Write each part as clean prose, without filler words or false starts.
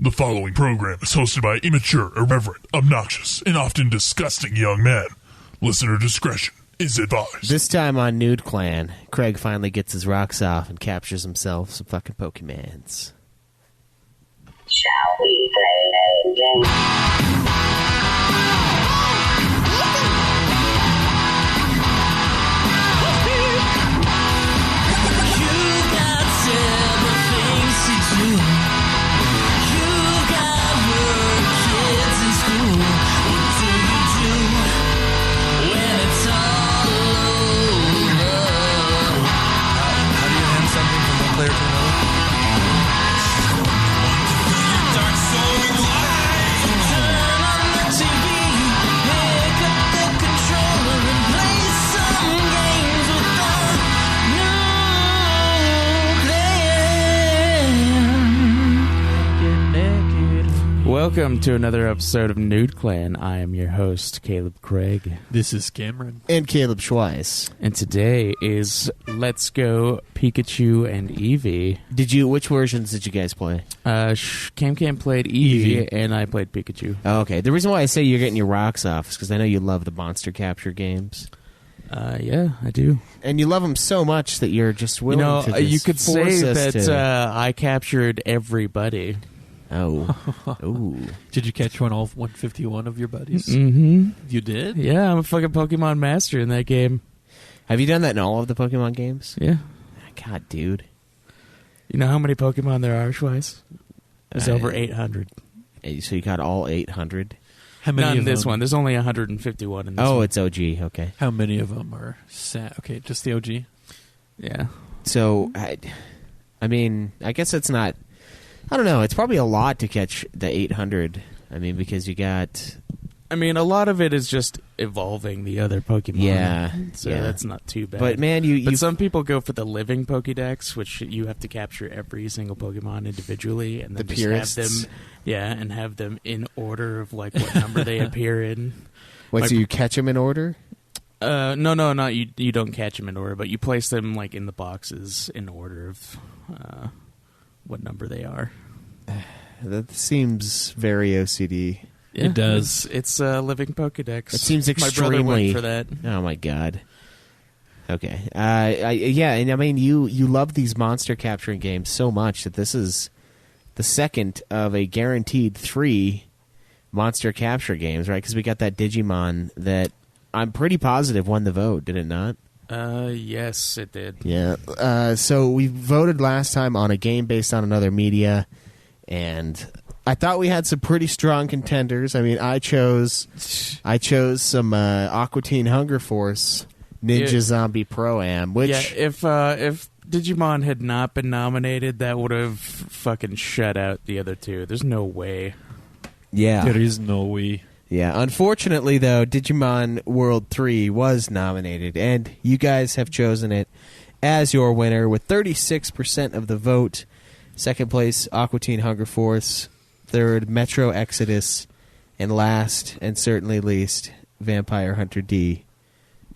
The following program is hosted by immature, irreverent, obnoxious, and often disgusting young men. Listener discretion is advised. This time on Nude Clan, Craig finally gets his rocks off and captures himself some fucking Pokemans. Shall we play a game? Welcome to another episode of Nude Clan. I am your host, Caleb Craig. This is Cameron. And Caleb Schweiss. And today is Let's Go Pikachu and Eevee. Which versions did you guys play? Cam played Eevee, and I played Pikachu. Oh, okay. The reason why I say you're getting your rocks off is because I know you love the monster capture games. Yeah, I do. And you love them so much that you're just willing to you could force say us that to... I captured everybody. Oh. Ooh. Did you catch all 151 of your buddies? Mm-hmm. You did? Yeah, I'm a fucking Pokemon master in that game. Have you done that in all of the Pokemon games? Yeah. God, dude. You know how many Pokemon there are, Schweiss? There's over 800. So you got all 800? How many Not in of this them? one. There's only 151 in this one. Oh, it's OG. Okay. How many of them are sad? Okay, just the OG? Yeah. So, I mean, I guess it's not... I don't know. It's probably a lot to catch the 800. I mean, because you got... I mean, a lot of it is just evolving the other Pokemon. Yeah. So yeah. that's not too bad. But, man, But some people go for the living Pokédex, which you have to capture every single Pokemon individually, and then the just purists. have them... Yeah, and have them in order of, like, what number they appear in. Wait, Like- so you catch them in order? No, not you. You don't catch them in order, but you place them, like, in the boxes in order of what number they are. That seems very OCD. Yeah, It does. It's a living Pokédex. It seems My brother extremely... went for that. Oh, my God. Okay. Yeah, and I mean, you love these monster capturing games so much that this is the second of a guaranteed 3 monster capture games, right? Because we got that Digimon that I'm pretty positive won the vote, did it not? Yes, it did. Yeah. So we voted last time on a game based on another media, and I thought we had some pretty strong contenders. I mean, I chose some Aqua Teen Hunger Force Ninja Zombie Pro-Am, which... Yeah, if Digimon had not been nominated, that would have fucking shut out the other two. There's no way. Yeah. There is no way. Yeah, unfortunately, though, Digimon World 3 was nominated, and you guys have chosen it as your winner with 36% of the vote. Second place, Aqua Teen Hunger Force. Third, Metro Exodus. And last, and certainly least, Vampire Hunter D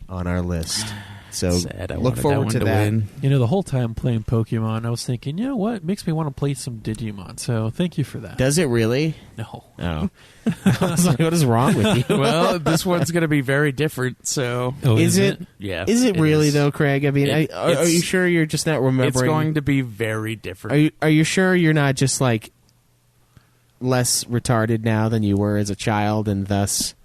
on our list. So Sad. I look wanted forward that to one that. win. You know, the whole time playing Pokemon, I was thinking, you know what? It makes me want to play some Digimon, so thank you for that. Does it really? No. Oh. I was like, what is wrong with you? Well, this one's going to be very different, so... Oh, Is it? Yeah. Is it really, is. though, Craig? I mean, are you sure you're just not remembering? It's going to be very different. Are you sure you're not just, like, less retarded now than you were as a child, and thus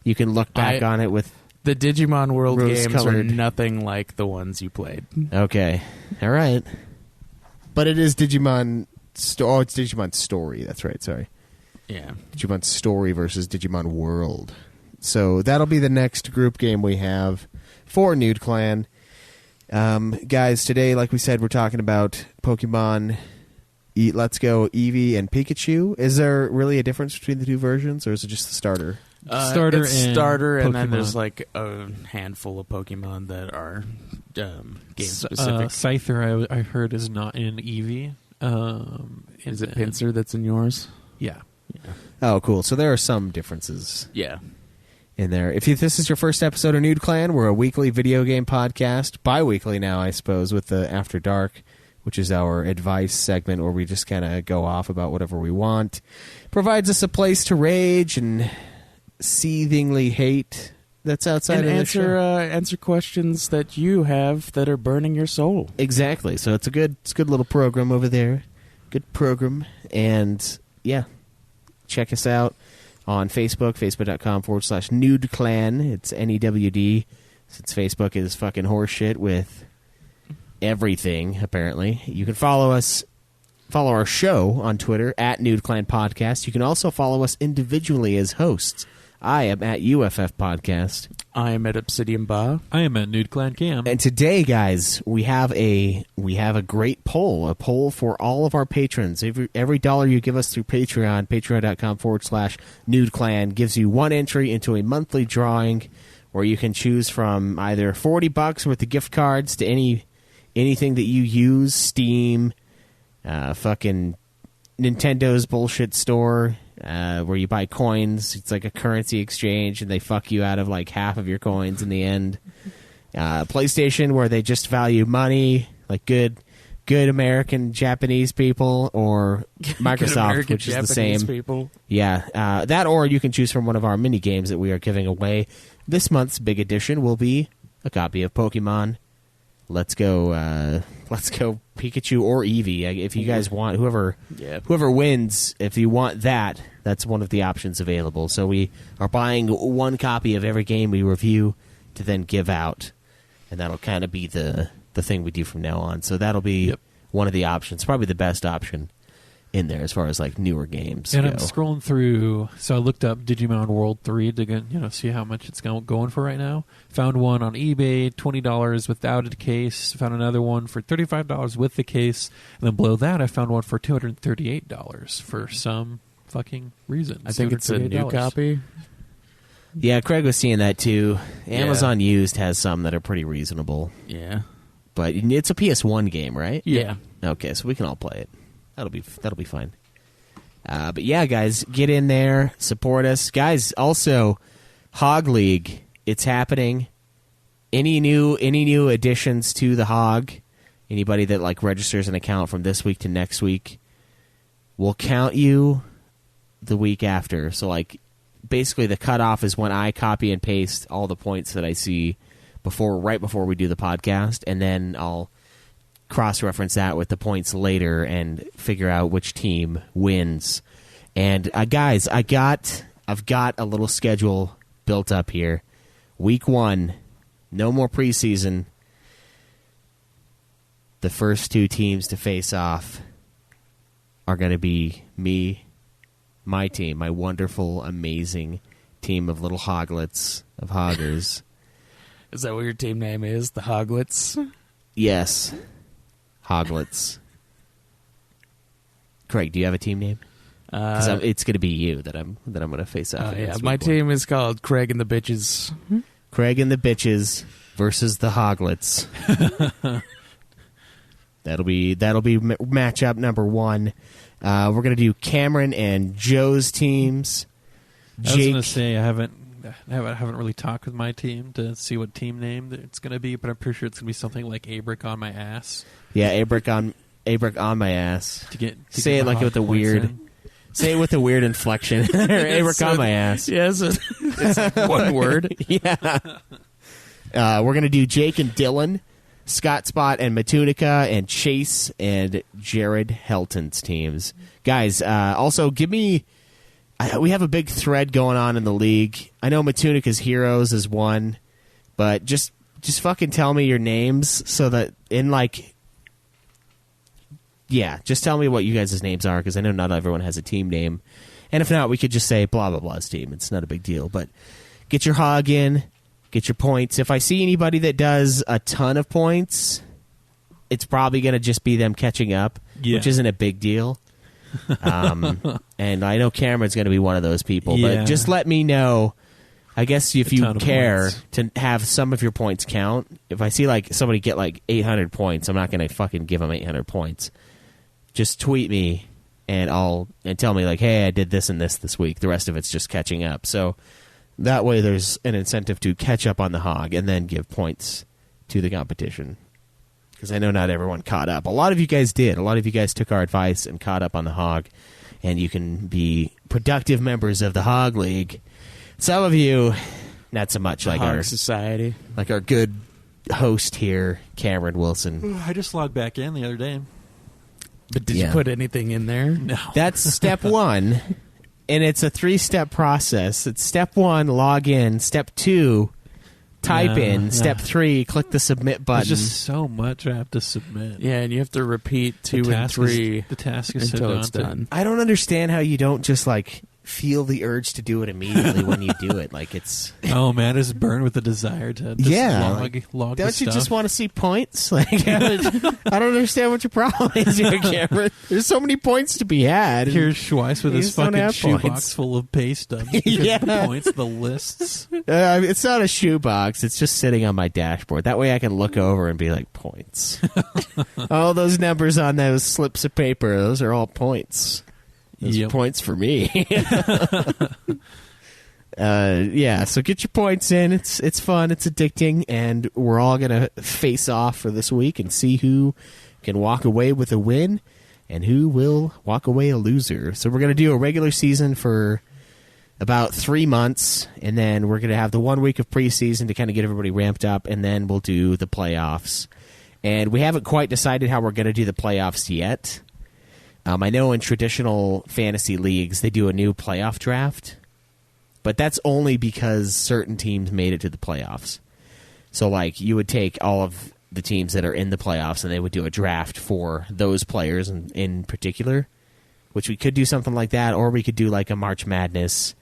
you can look back on it with... The Digimon World games are Rose-colored. nothing like the ones you played. Okay. All right. But it is Digimon... it's Digimon Story. That's right. Sorry. Yeah. Digimon Story versus Digimon World. So that'll be the next group game we have for Nude Clan. Guys, today, like we said, we're talking about Pokemon Let's Go Eevee and Pikachu. Is there really a difference between the two versions, or is it just the starter? Starter it's and starter, and then Pokemon. there's like a handful of Pokemon that are game specific. Scyther, I heard, is not in Eevee. Is it Pinsir that's in yours? Yeah. Oh, cool. So there are some differences Yeah. in there. If this is your first episode of Nude Clan, we're a weekly video game podcast, bi-weekly now, I suppose, with the After Dark, which is our advice segment where we just kind of go off about whatever we want. Provides us a place to rage and seethingly hate that's outside And of the show. answer questions that you have that are burning your soul. Exactly. So it's a good little program over there. Good program. And yeah, check us out on Facebook, facebook.com/Nude Clan. It's NEWD. Since Facebook is fucking horseshit with everything, apparently. You can follow our show on Twitter at Nude Clan Podcast. You can also follow us individually as hosts. I am at UFF Podcast. I am at Obsidian Bar. I am at Nude Clan Cam. And today, guys, we have a great poll. A poll for all of our patrons. Every dollar you give us through Patreon, patreon.com/Nude Clan, gives you one entry into a monthly drawing where you can choose from either $40 worth of gift cards to anything that you use, Steam, fucking Nintendo's bullshit store, where you buy coins. It's like a currency exchange, and they fuck you out of like half of your coins in the end. PlayStation, where they just value money, like good American Japanese people, or Microsoft, which is the same. People. Yeah, that, or you can choose from one of our mini games that we are giving away. This month's big edition will be a copy of Pokemon. Let's go Pikachu or Eevee. If you guys want, whoever wins, if you want that, that's one of the options available. So we are buying one copy of every game we review to then give out, and that'll kind of be the thing we do from now on. So that'll be one of the options, probably the best option in there as far as like newer games And go. I'm scrolling through, so I looked up Digimon World 3 to get, see how much it's going for right now. Found one on eBay, $20 without a case. Found another one for $35 with the case. And then below that, I found one for $238 for some fucking reason. I think it's a new $238. copy. Yeah, Craig was seeing that too. Amazon Used has some that are pretty reasonable. Yeah. But it's a PS1 game, right? Yeah. Okay, so we can all play it. That'll be fine. But yeah, guys, get in there, support us, guys. Also, Hog League, it's happening. Any new additions to the Hog? Anybody that like registers an account from this week to next week, we'll count you the week after. So like, basically, the cutoff is when I copy and paste all the points that I see right before we do the podcast, and then I'll cross-reference that with the points later and figure out which team wins. And guys, I've got a little schedule built up here. Week 1, no more preseason. The first 2 teams to face off are going to be me, my team, my wonderful, amazing team of little hoglets, of hoggers. Is that what your team name is? The Hoglets? Yes. Hoglets. Craig, do you have a team name? Because it's going to be you that I'm going to face off against. My team is called Craig and the Bitches. Craig and the Bitches versus the Hoglets. That'll be matchup number 1. We're going to do Cameron and Joe's teams. I was going to say I haven't really talked with my team to see what team name it's going to be, but I'm pretty sure it's going to be something like Abrick on my ass. Yeah, Abrick on my ass. To say get it like with a weird. in. Say it with a weird inflection. Abrick on my ass. Yes, it's one word. Yeah. We're going to do Jake and Dylan, Scott Spot and Matunica, and Chase and Jared Helton's teams. Guys, also give me... we have a big thread going on in the league. I know Matunica's Heroes is one, but just fucking tell me your names so that just tell me what you guys' names are, because I know not everyone has a team name. And if not, we could just say blah, blah, blah's team. It's not a big deal. But get your hog in, get your points. If I see anybody that does a ton of points, it's probably going to just be them catching up, which isn't a big deal. And I know Cameron's going to be one of those people, but just let me know. I guess if you care to have some of your points count. If I see like somebody get like 800 points, I'm not going to fucking give them 800 points. Just tweet me and tell me like, hey, I did this and this week. The rest of it's just catching up. So that way there's an incentive to catch up on the hog and then give points to the competition. because I know not everyone caught up. A lot of you guys did. A lot of you guys took our advice and caught up on the Hog, and you can be productive members of the Hog League. Some of you, not so much, like Hog our Society. like our good host here, Cameron Wilson. I just logged back in the other day. But did Yeah. you put anything in there? No. That's step 1, and it's a 3-step process. It's step 1, log in. Step 2, type in. Yeah. Step 3, click the submit button. There's just so much I have to submit. Yeah, and you have to repeat 2 and 3 The task is so until it's daunting. done. I don't understand how you don't just like feel the urge to do it immediately when you do it. Like it's Oh man, it's burned with the desire to just Yeah. log don't the you stuff. just want to see points? Like I don't understand what your problem is here, Cameron. There's so many points to be had. Here's Schweiss with You his just don't fucking have shoebox points. full of pay stubs. Because Yeah. the points, the lists. It's not a shoebox. It's just sitting on my dashboard. That way I can look over and be like, points. All those numbers on those slips of paper, those are all points. Those are Yep. points for me. Yeah, so get your points in. It's fun. It's addicting. And we're all going to face off for this week and see who can walk away with a win and who will walk away a loser. So we're going to do a regular season for about 3 months, and then we're going to have the 1 week of preseason to kind of get everybody ramped up, and then we'll do the playoffs. And we haven't quite decided how we're going to do the playoffs yet. I know in traditional fantasy leagues they do a new playoff draft, but that's only because certain teams made it to the playoffs. So, like, you would take all of the teams that are in the playoffs, and they would do a draft for those players in particular, which we could do something like that, or we could do like a March Madness,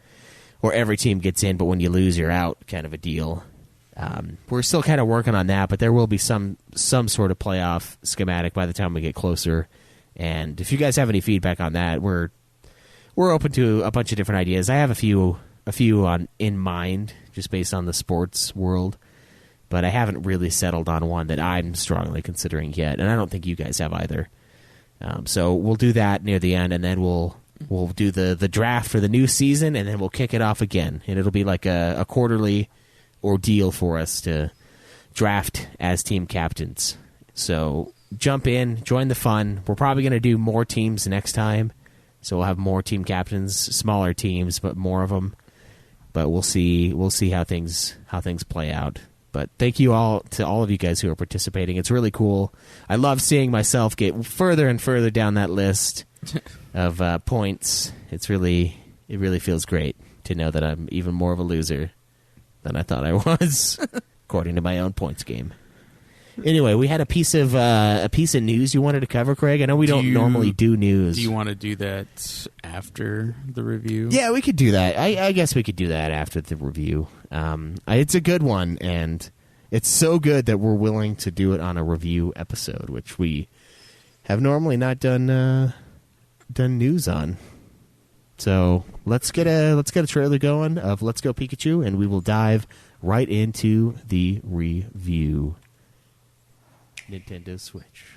where every team gets in, but when you lose, you're out kind of a deal. We're still kind of working on that, but there will be some sort of playoff schematic by the time we get closer. And if you guys have any feedback on that, we're open to a bunch of different ideas. I have a few in mind, just based on the sports world, but I haven't really settled on one that I'm strongly considering yet, and I don't think you guys have either. So we'll do that near the end, and then we'll do the draft for the new season, and then we'll kick it off again, and it'll be like a quarterly ordeal for us to draft as team captains. So jump in, join the fun. We're probably going to do more teams next time, so we'll have more team captains, smaller teams, but more of them. But we'll see how things play out. But thank you all to all of you guys who are participating. It's really cool. I love seeing myself get further and further down that list of points. It really feels great to know that I'm even more of a loser than I thought I was, according to my own points game. Anyway, we had a piece of news you wanted to cover, Craig. I know we don't normally do news. Do you want to do that after the review? Yeah, we could do that. I guess we could do that after the review. It's a good one, and it's so good that we're willing to do it on a review episode, which we have normally not done news on. So let's get a trailer going of Let's Go Pikachu, and we will dive right into the review. Nintendo Switch.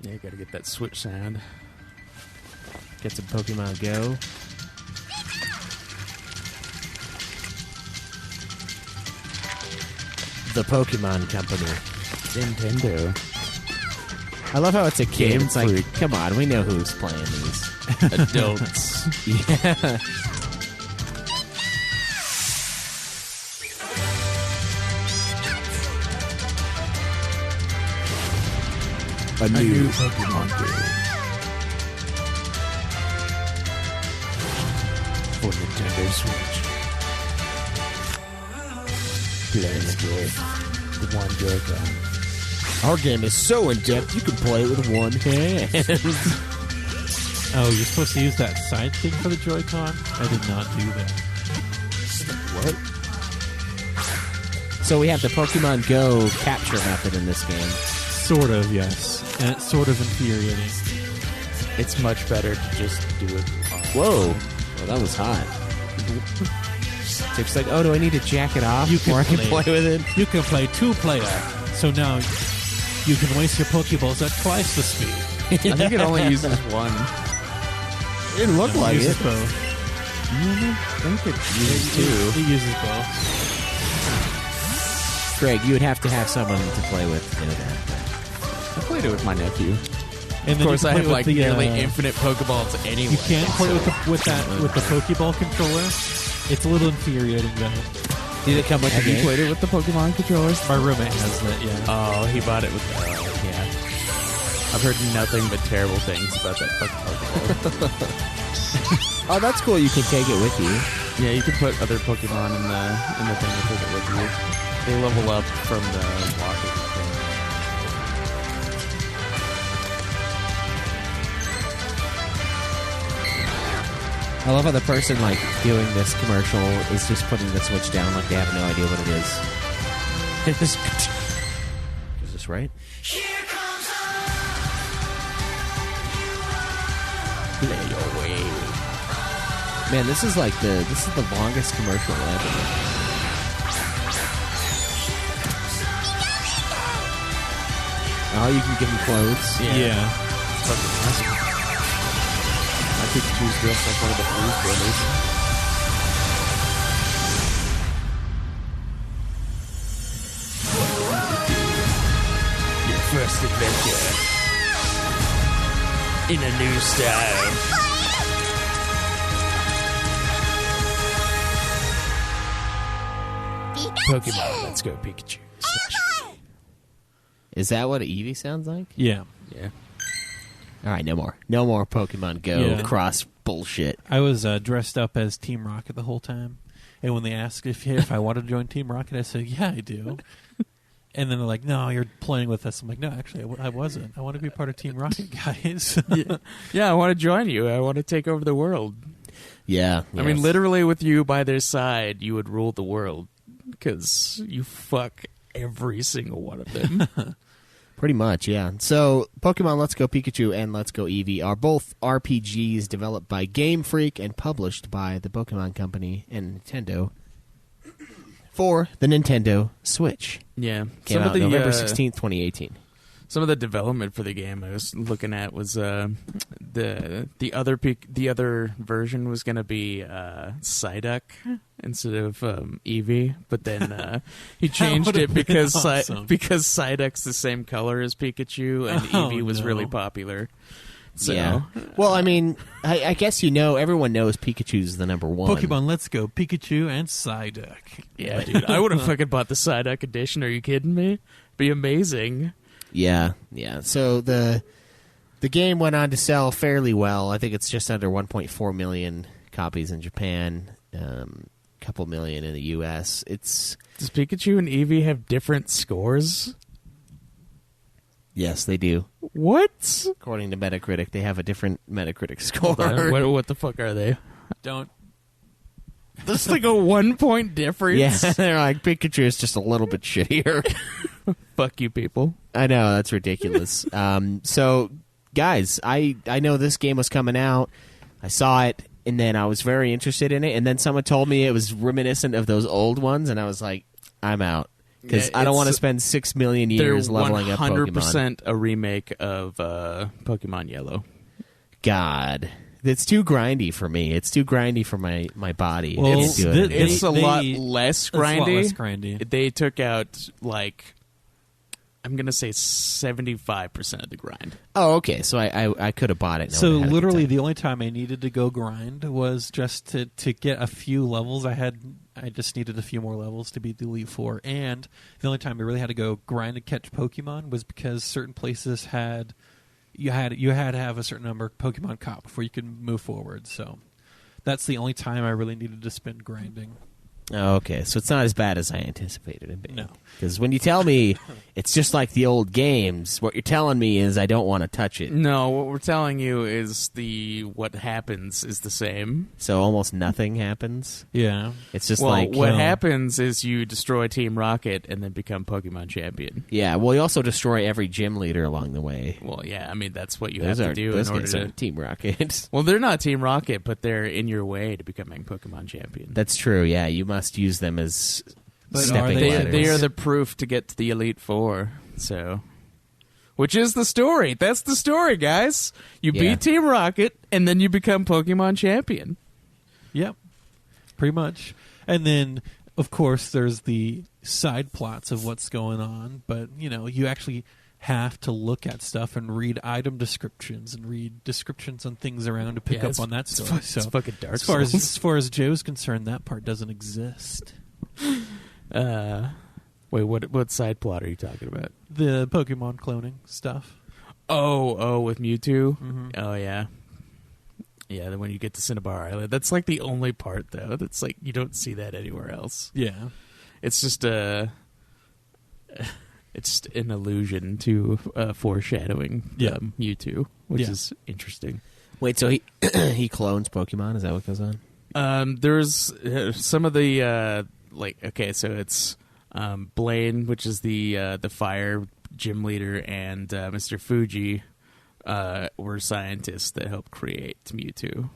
Yeah, you gotta get that Switch sound. Get some Pokemon Go. The Pokemon Company. Nintendo. I love how it's a kid. Game It's like, Freak. come on, we know who's playing these. Adults. Yeah. A new Pokemon game. For Nintendo Switch. Play with one Joy-Con. Our game is so in-depth, you can play it with one hand. Oh, you're supposed to use that side thing for the Joy-Con? I did not do that. What? So we have the Pokemon Go capture method in this game. Sort of, yes. And it's sort of infuriating. It's much better to just do it. Whoa. Well, that was hot. It's like, oh, do I need to jack it off You before can I can play with it? You can play 2-player, so now you can waste your Pokeballs at twice the speed. I think it only uses one. It didn't look like uses it. both. I think it uses two. It uses both. Greg, you would have to have someone to play with to know that. I played it with my nephew. And Of course, I have like nearly the, infinite Pokeballs anyway. You can't play with the Pokeball controller. It's a little infuriating though. Did it come with Have the you game? played it with the Pokemon controllers? My roommate has it. Yeah. Oh, he bought it with. Yeah. I've heard nothing but terrible things about that fucking Pokeball. Oh, that's cool. You can take it with you. Yeah, you can put other Pokemon in the thing and take it with you. They level up from the walking thing. I love how the person like doing this commercial is just putting the Switch down like they have no idea what it is. Is this right? Play your way. Man, this is the longest commercial ever. Oh, you can give him clothes. Yeah. It's fucking awesome. My Pikachu's dressed like one of the Blues Brothers. Your first adventure in a new style. Pokemon, let's go Pikachu. Is that what Eevee sounds like? Yeah. Yeah. All right, no more Pokemon Go Yeah. cross bullshit. I was dressed up as Team Rocket the whole time, and when they asked if I wanted to join Team Rocket, I said, "Yeah, I do." And then they're like, "No, you're playing with us." I'm like, "No, actually, I wasn't. I want to be part of Team Rocket, guys." Yeah, I want to join you. I want to take over the world. Yeah, I mean, literally with you by their side, you would rule the world because you fuck every single one of them. Pretty much, yeah. So, Pokemon Let's Go Pikachu and Let's Go Eevee are both RPGs developed by Game Freak and published by the Pokemon Company and Nintendo for the Nintendo Switch. Yeah. Came out November 16th, 2018. Some of the development for the game I was looking at was the other version was going to be Psyduck instead of Eevee, but then he changed it because awesome. because Psyduck's the same color as Pikachu and Eevee was really popular. So, Yeah. Well, I mean, I guess everyone knows Pikachu's the number one. Pokemon Let's Go Pikachu and Psyduck. yeah, dude, I would have fucking bought the Psyduck edition. Are you kidding me? Be amazing. Yeah. So the game went on to sell fairly well. I think it's just under 1.4 million copies in Japan, couple million in the U.S. Does Pikachu and Eevee have different scores? Yes, they do. What? According to Metacritic, they have a different Metacritic score. What the fuck are they? Don't. That's like a 1 point difference. Yeah, they're like, Pikachu is just a little bit shittier. Fuck you, people. I know, that's ridiculous. So, guys, I know this game was coming out. I saw it, and then I was very interested in it, and then someone told me it was reminiscent of those old ones, and I was like, I'm out. Because Yeah, I don't want to spend 6 million years leveling up Pokemon. They're 100% a remake of Pokemon Yellow. God. It's too grindy for me. It's too grindy for my body. Well, I can't do it. It's a lot They- less It's a lot grindy. less grindy. They took out, like, I'm going to say 75% of the grind. Oh, okay. So I could have bought it. So literally, the only time I needed to go grind was just to get a few levels. I just needed a few more levels to beat the Elite Four, and the only time I really had to go grind and catch Pokemon was because certain places you had to have a certain number of Pokemon caught before you could move forward. So that's the only time I really needed to spend grinding. Oh, okay. So it's not as bad as I anticipated it being. No. Because when you tell me it's just like the old games, what you're telling me is I don't want to touch it. No, what we're telling you is what happens is the same. So almost nothing happens. Yeah. It's just Well, like... what happens is you destroy Team Rocket and then become Pokemon champion. Yeah, well, you also destroy every gym leader along the way. Well, yeah, I mean, that's what you Those have are- to do those in order guys to... are Team Rocket. Well, they're not Team Rocket, but they're in your way to becoming Pokemon champion. That's true, yeah. You must use them as But stepping are ladders. They are the proof to get to the Elite Four, so... Which is the story. That's the story, guys. You Yeah. beat Team Rocket, and then you become Pokemon champion. Yep. Pretty much. And then, of course, there's the side plots of what's going on. But, you actually have to look at stuff and read item descriptions and read descriptions on things around to pick up on that story. It's fucking Dark as far as Joe's concerned, that part doesn't exist. Wait, what side plot are you talking about? The Pokemon cloning stuff. Oh, with Mewtwo? Mm-hmm. Oh, yeah. Yeah, then when you get to Cinnabar Island. That's like the only part, though. That's like, you don't see that anywhere else. Yeah. It's just it's an allusion to foreshadowing Mewtwo, which is interesting. Wait, so he he clones Pokemon? Is that what goes on? There's some of the so it's Blaine, which is the fire gym leader, and Mr. Fuji were scientists that helped create Mewtwo.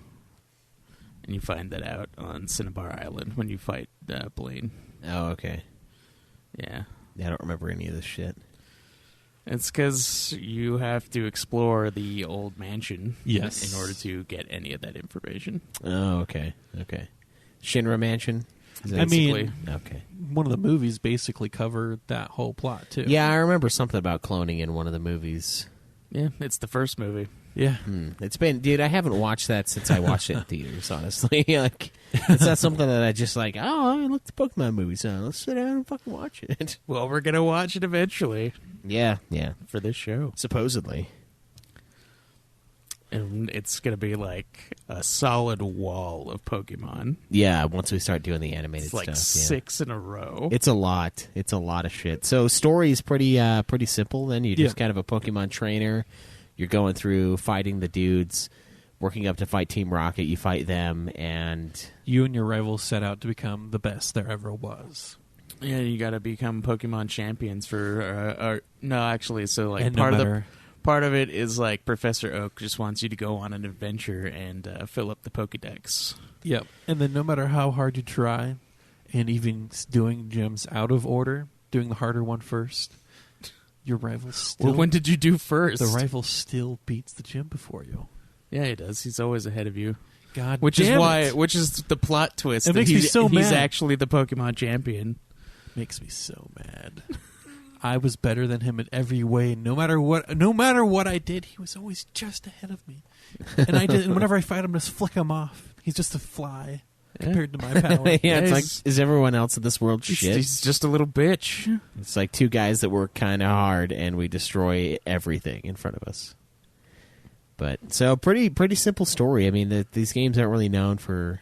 And you find that out on Cinnabar Island when you fight Blaine. Oh, okay. Yeah. I don't remember any of this shit. It's because you have to explore the old mansion in order to get any of that information. Oh, okay. Shinra Mansion? I mean, okay. One of the movies basically covered that whole plot, too. Yeah, I remember something about cloning in one of the movies. Yeah, it's the first movie. Yeah. It's been, dude, I haven't watched that since I watched it in theaters, honestly. Like, it's not something that I just like, oh, I looked at Pokemon movies, let's sit down and fucking watch it. Well, we're going to watch it eventually. Yeah. For this show. Supposedly. And it's going to be like a solid wall of Pokemon. Yeah, once we start doing the animated it's like stuff. 6 in a row. It's a lot. It's a lot of shit. So story is pretty simple then. You're just kind of a Pokemon trainer. You're going through fighting the dudes, working up to fight Team Rocket. You fight them, and you and your rivals set out to become the best there ever was. Yeah, you got to become Pokemon champions for... no, actually, so like and part of it is like Professor Oak just wants you to go on an adventure and fill up the Pokedex. Yep. And then no matter how hard you try, and even doing gyms out of order, doing the harder one first, your rival still... Well, when did you do first? The rival still beats the gym before you. Yeah, he does. He's always ahead of you. God which damn is why, it. Which is the plot twist. It makes me so mad. He's actually the Pokemon champion. Makes me so mad. I was better than him in every way. No matter what I did, he was always just ahead of me. And whenever I fight him, I just flick him off. He's just a fly compared to my power. it's like, is everyone else in this world shit? He's just a little bitch. It's like two guys that work kind of hard, and we destroy everything in front of us. But so pretty simple story. I mean, these games aren't really known for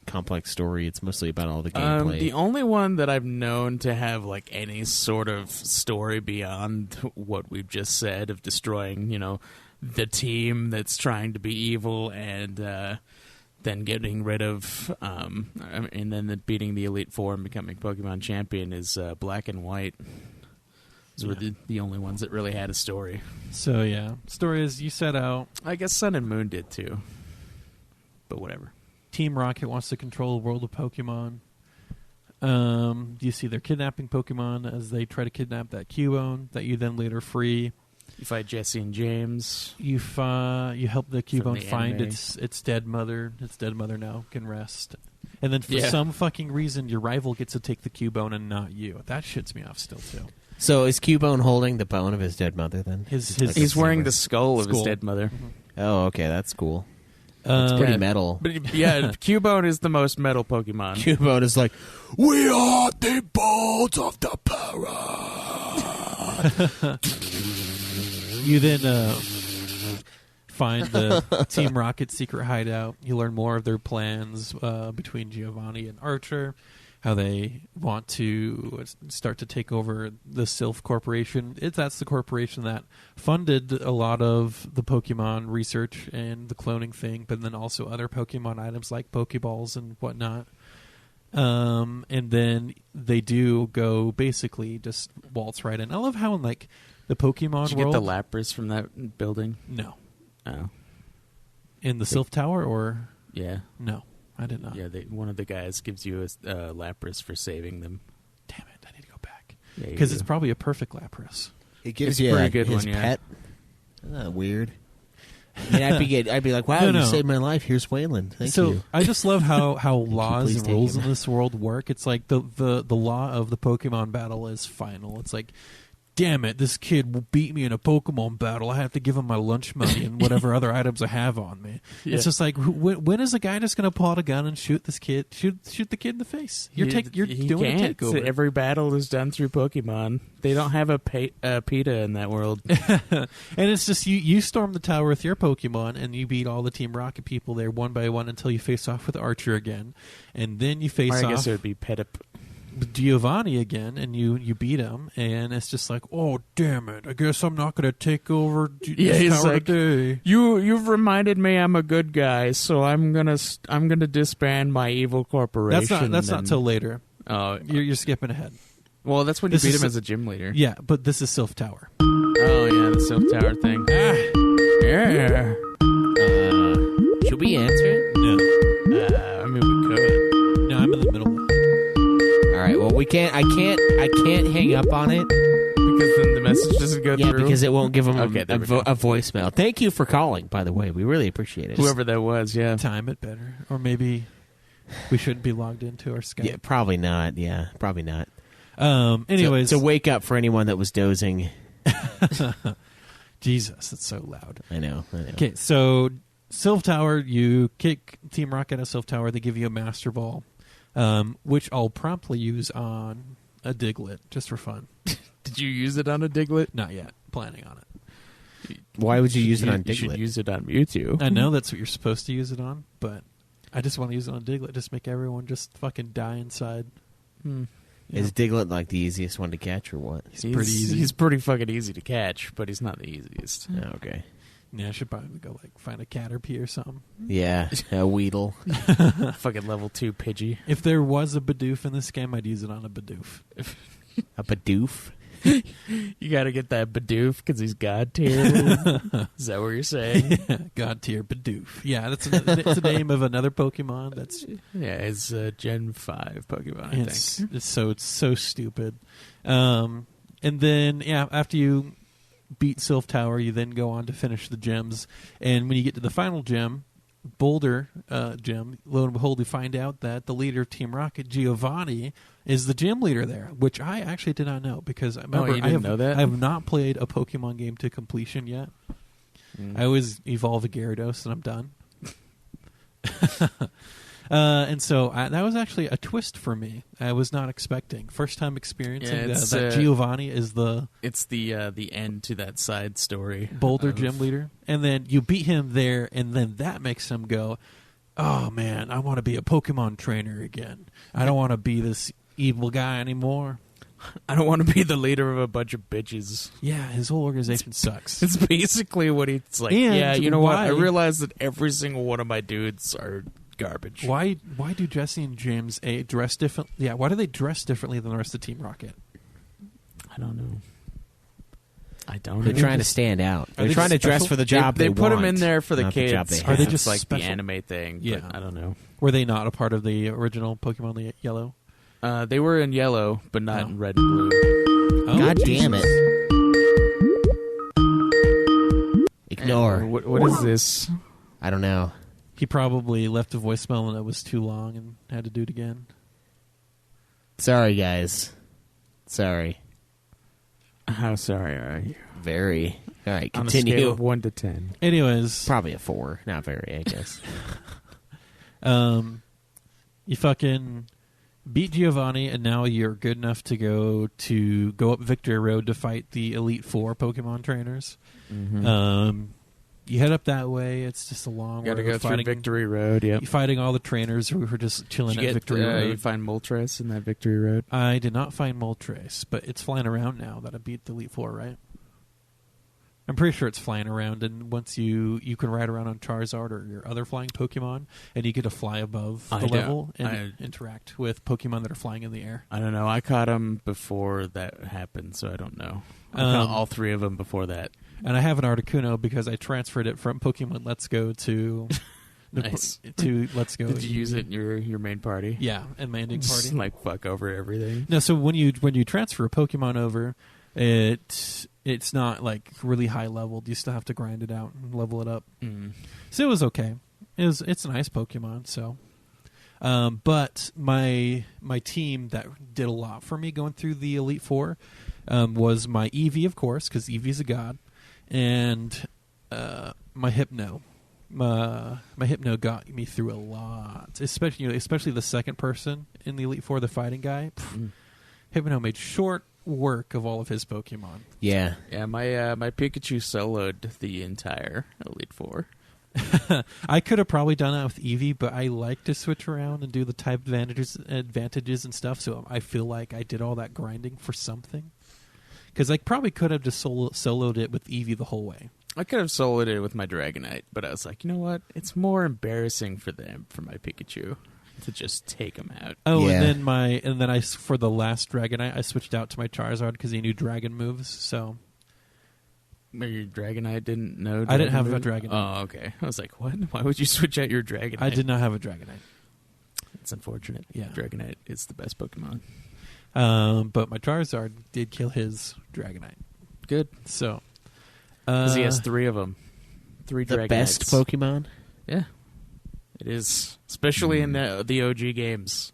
complex story. It's mostly about all the gameplay. The only one that I've known to have like any sort of story beyond what we've just said of destroying, the team that's trying to be evil and then getting rid of, and then beating the Elite Four and becoming Pokemon champion is Black and White. Those were the only ones that really had a story. So yeah, story is you set out. I guess Sun and Moon did too, but whatever. Team Rocket wants to control the world of Pokemon. You see they're kidnapping Pokemon as they try to kidnap that Cubone that you then later free. You fight Jesse and James. You help the Cubone find anime. its dead mother. Its dead mother now can rest. And then for some fucking reason, your rival gets to take the Cubone and not you. That shits me off still too. So is Cubone holding the bone of his dead mother then? He's wearing the skull of his dead mother. Mm-hmm. Oh, okay, that's cool. It's pretty metal. But yeah, Cubone is the most metal Pokemon. Cubone is like, we are the bones of the para. You then find the Team Rocket secret hideout. You learn more of their plans between Giovanni and Archer, how they want to start to take over the Sylph Corporation. That's the corporation that funded a lot of the Pokemon research and the cloning thing, but then also other Pokemon items like Pokeballs and whatnot. And then they do go basically just waltz right in. I love how in like the Pokemon Did you world... get the Lapras from that building? No. Oh. In the Sylph Tower or... Yeah. No. I did not. Yeah, one of the guys gives you a Lapras for saving them. Damn it! I need to go back Yeah, because it's probably a perfect Lapras. it gives It's you a pretty a good his one, yeah. pet. Isn't that weird? I mean, I'd be like, wow, No. you saved my life. Here's Wayland. Thank So you. I just love how laws please and take rules him? in this world work. It's like the law of the Pokemon battle is final. It's like, damn it, this kid beat me in a Pokemon battle. I have to give him my lunch money and whatever other items I have on me. Yeah. It's just like, when is a guy just going to pull out a gun and shoot this kid? Shoot the kid in the face. You're doing a takeover. Every battle is done through Pokemon. They don't have a PETA in that world. And it's just you storm the tower with your Pokemon and you beat all the Team Rocket people there one by one until you face off with Archer again, and then you face off. I guess it would be Giovanni again, and you beat him, and it's just like, oh damn it! I guess I'm not going to take over this tower today. You've reminded me I'm a good guy, so I'm gonna disband my evil corporation. That's not till later. Oh, you're skipping ahead. Well, that's when you beat him as a gym leader. Yeah, but this is Sylph Tower. Oh yeah, the Sylph Tower thing. Yeah. Should we answer it? No. I mean, we could. No, I'm in the middle. All right. Well, we can't. I can't hang up on it because then the message doesn't go through. Yeah, because it won't give them Okay, a voicemail. Thank you for calling, by the way. We really appreciate it. Whoever that was, yeah. Time it better, or maybe we shouldn't be logged into our Skype. Yeah, probably not. Yeah, probably not. Anyways, to wake up for anyone that was dozing. Jesus, it's so loud. I know. Okay, so Sylph Tower, you kick Team Rocket out of Sylph Tower. They give you a Master Ball, which I'll promptly use on a Diglett just for fun. Did you use it on a Diglett? Not yet. Planning on it. Why would you use it on Diglett? You should use it on Mewtwo. I know that's what you're supposed to use it on, but I just want to use it on Diglett. Just make everyone just fucking die inside. Is Diglett like the easiest one to catch, or what? He's pretty easy. He's pretty fucking easy to catch, but he's not the easiest. Oh, okay. Yeah, I should probably go find a Caterpie or something. Yeah, a Weedle. Fucking level 2 Pidgey. If there was a Bidoof in this game, I'd use it on a Bidoof. A Bidoof? You gotta get that Bidoof because he's God tier. Is that what you're saying? Yeah, God tier Bidoof. Yeah, that's it's the name of another Pokemon. That's it's Gen 5 Pokemon. I think it's so stupid. And then after you beat Sylph Tower, you then go on to finish the gyms. And when you get to the final gym, Boulder gym, lo and behold, you find out that the leader of Team Rocket, Giovanni, is the gym leader there, which I actually did not know because I remember you didn't know that? I have not played a Pokemon game to completion yet. I always evolve a Gyarados and I'm done. And so that was actually a twist for me. I was not expecting. First time experiencing that Giovanni is It's the end to that side story. Boulder gym leader. And then you beat him there, and then that makes him go, oh man, I want to be a Pokemon trainer again. I don't want to be this evil guy anymore. I don't want to be the leader of a bunch of bitches. Yeah, his whole organization sucks. It's basically what he's like. And yeah, you know what? I realize that every single one of my dudes are garbage. Why do Jesse and James dress different? Yeah, why do they dress differently than the rest of Team Rocket? I don't know. They're trying to stand out. They're trying to dress for the job they put want, them in there for the kids. Are they just like special? The anime thing? Yeah, but I don't know. Were they not a part of the original Pokemon Yellow? They were in yellow, but not in red and blue. Oh, God damn it! Ignore. What is this? I don't know. He probably left a voicemail and it was too long and had to do it again. Sorry, guys. Sorry. How sorry are you? Very. All right, On continue. a scale of 1 to 10. Anyways. Probably a 4. Not very, I guess. You fucking beat Giovanni, and now you're good enough to go up Victory Road to fight the Elite Four Pokemon trainers. Mm-hmm. You head up that way. It's just a long way. Gotta go through Victory Road, yep. You're fighting all the trainers who were just chilling at Victory Road. You find Moltres in that Victory Road? I did not find Moltres, but it's flying around now that I beat the Elite Four, right? I'm pretty sure it's flying around, and once you can ride around on Charizard or your other flying Pokemon, and you get to fly above the level and interact with Pokemon that are flying in the air. I don't know. I caught them before that happened, so I don't know. I caught all 3 of them before that. And I have an Articuno because I transferred it from Pokemon Let's Go to nice. To Let's Go. Did you use it in your main party? Yeah, in my ending party. Just like fuck over everything. No, so when you transfer a Pokemon over, it's not like really high leveled. You still have to grind it out and level it up. So it was okay. It's a nice Pokemon. So, but my team that did a lot for me going through the Elite Four, was my Eevee, of course, because Eevee's a god, and my Hypno. My Hypno got me through a lot, especially the second person in the Elite Four, the fighting guy. Hypno made short work of all of his Pokemon. Yeah. Yeah, my Pikachu soloed the entire Elite Four. I could have probably done that with Eevee, but I like to switch around and do the type advantages and stuff, so I feel like I did all that grinding for something. Because I probably could have just soloed it with Eevee the whole way. I could have soloed it with my Dragonite, but I was like, you know what? It's more embarrassing for my Pikachu to just take him out. Oh, Yeah. and then I for the last Dragonite, I switched out to my Charizard because he knew Dragon moves. So Your Dragonite didn't know? I didn't have move? a Dragonite. Oh, okay. I was like, what? Why would you switch out your Dragonite? I did not have a Dragonite. It's unfortunate. Yeah. Dragonite is the best Pokemon. But my Charizard did kill his Dragonite. Good. So, Because he has 3 of them. 3 The Dragonites. best Pokemon? Yeah. It is. Especially in the OG games.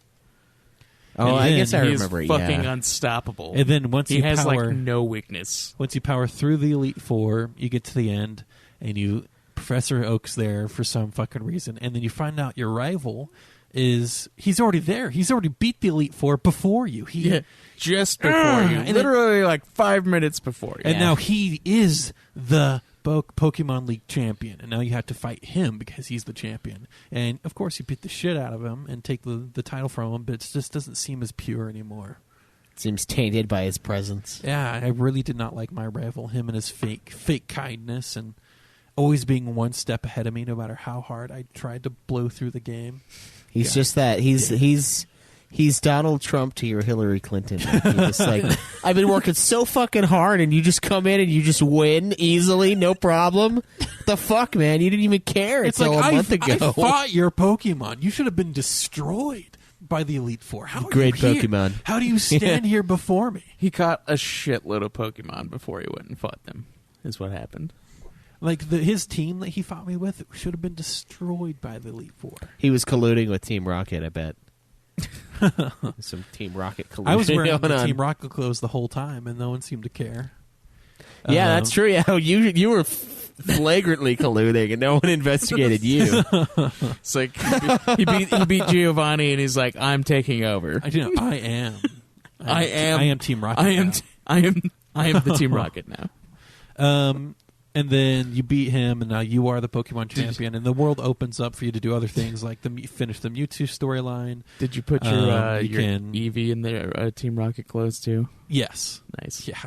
Oh, I guess I He's remember. fucking Yeah. unstoppable. And then once he you has power, like no weakness. once you power through the Elite Four, you get to the end, and Professor Oak's there for some fucking reason, and then you find out your rival he's already there. He's already beat the Elite Four before you. Just before you. And Literally like 5 minutes before you. And now he is the Pokemon League champion, and now you have to fight him because he's the champion. And of course, you beat the shit out of him and take the title from him, but it just doesn't seem as pure anymore. Seems tainted by his presence. Yeah, I really did not like my rival, him and his fake kindness and always being one step ahead of me, no matter how hard I tried to blow through the game. He's just that. He's Donald Trump to your Hillary Clinton. He's just like, I've been working so fucking hard, and you just come in and you just win easily, no problem. What the fuck, man? You didn't even care until a month ago. I fought your Pokemon. You should have been destroyed by the Elite Four. How are Great you here? Pokemon. How do you stand here before me? he caught a shitload of Pokemon before he went and fought them, is what happened. Like his team that he fought me with should have been destroyed by the Elite Four. He was colluding with Team Rocket, I bet. Some Team Rocket collusion I was wearing going the on. Team Rocket clothes the whole time, and no one seemed to care. Yeah, that's true. Yeah, you were flagrantly colluding, and no one investigated you. It's like he beat Giovanni, and he's like, "I'm taking over. I am Team Rocket. I am the Team Rocket now." And then you beat him, and now you are the Pokemon champion, and the world opens up for you to do other things, like finish the Mewtwo storyline. Did you put your Eevee in their Team Rocket clothes too? Yes. Nice. Yeah.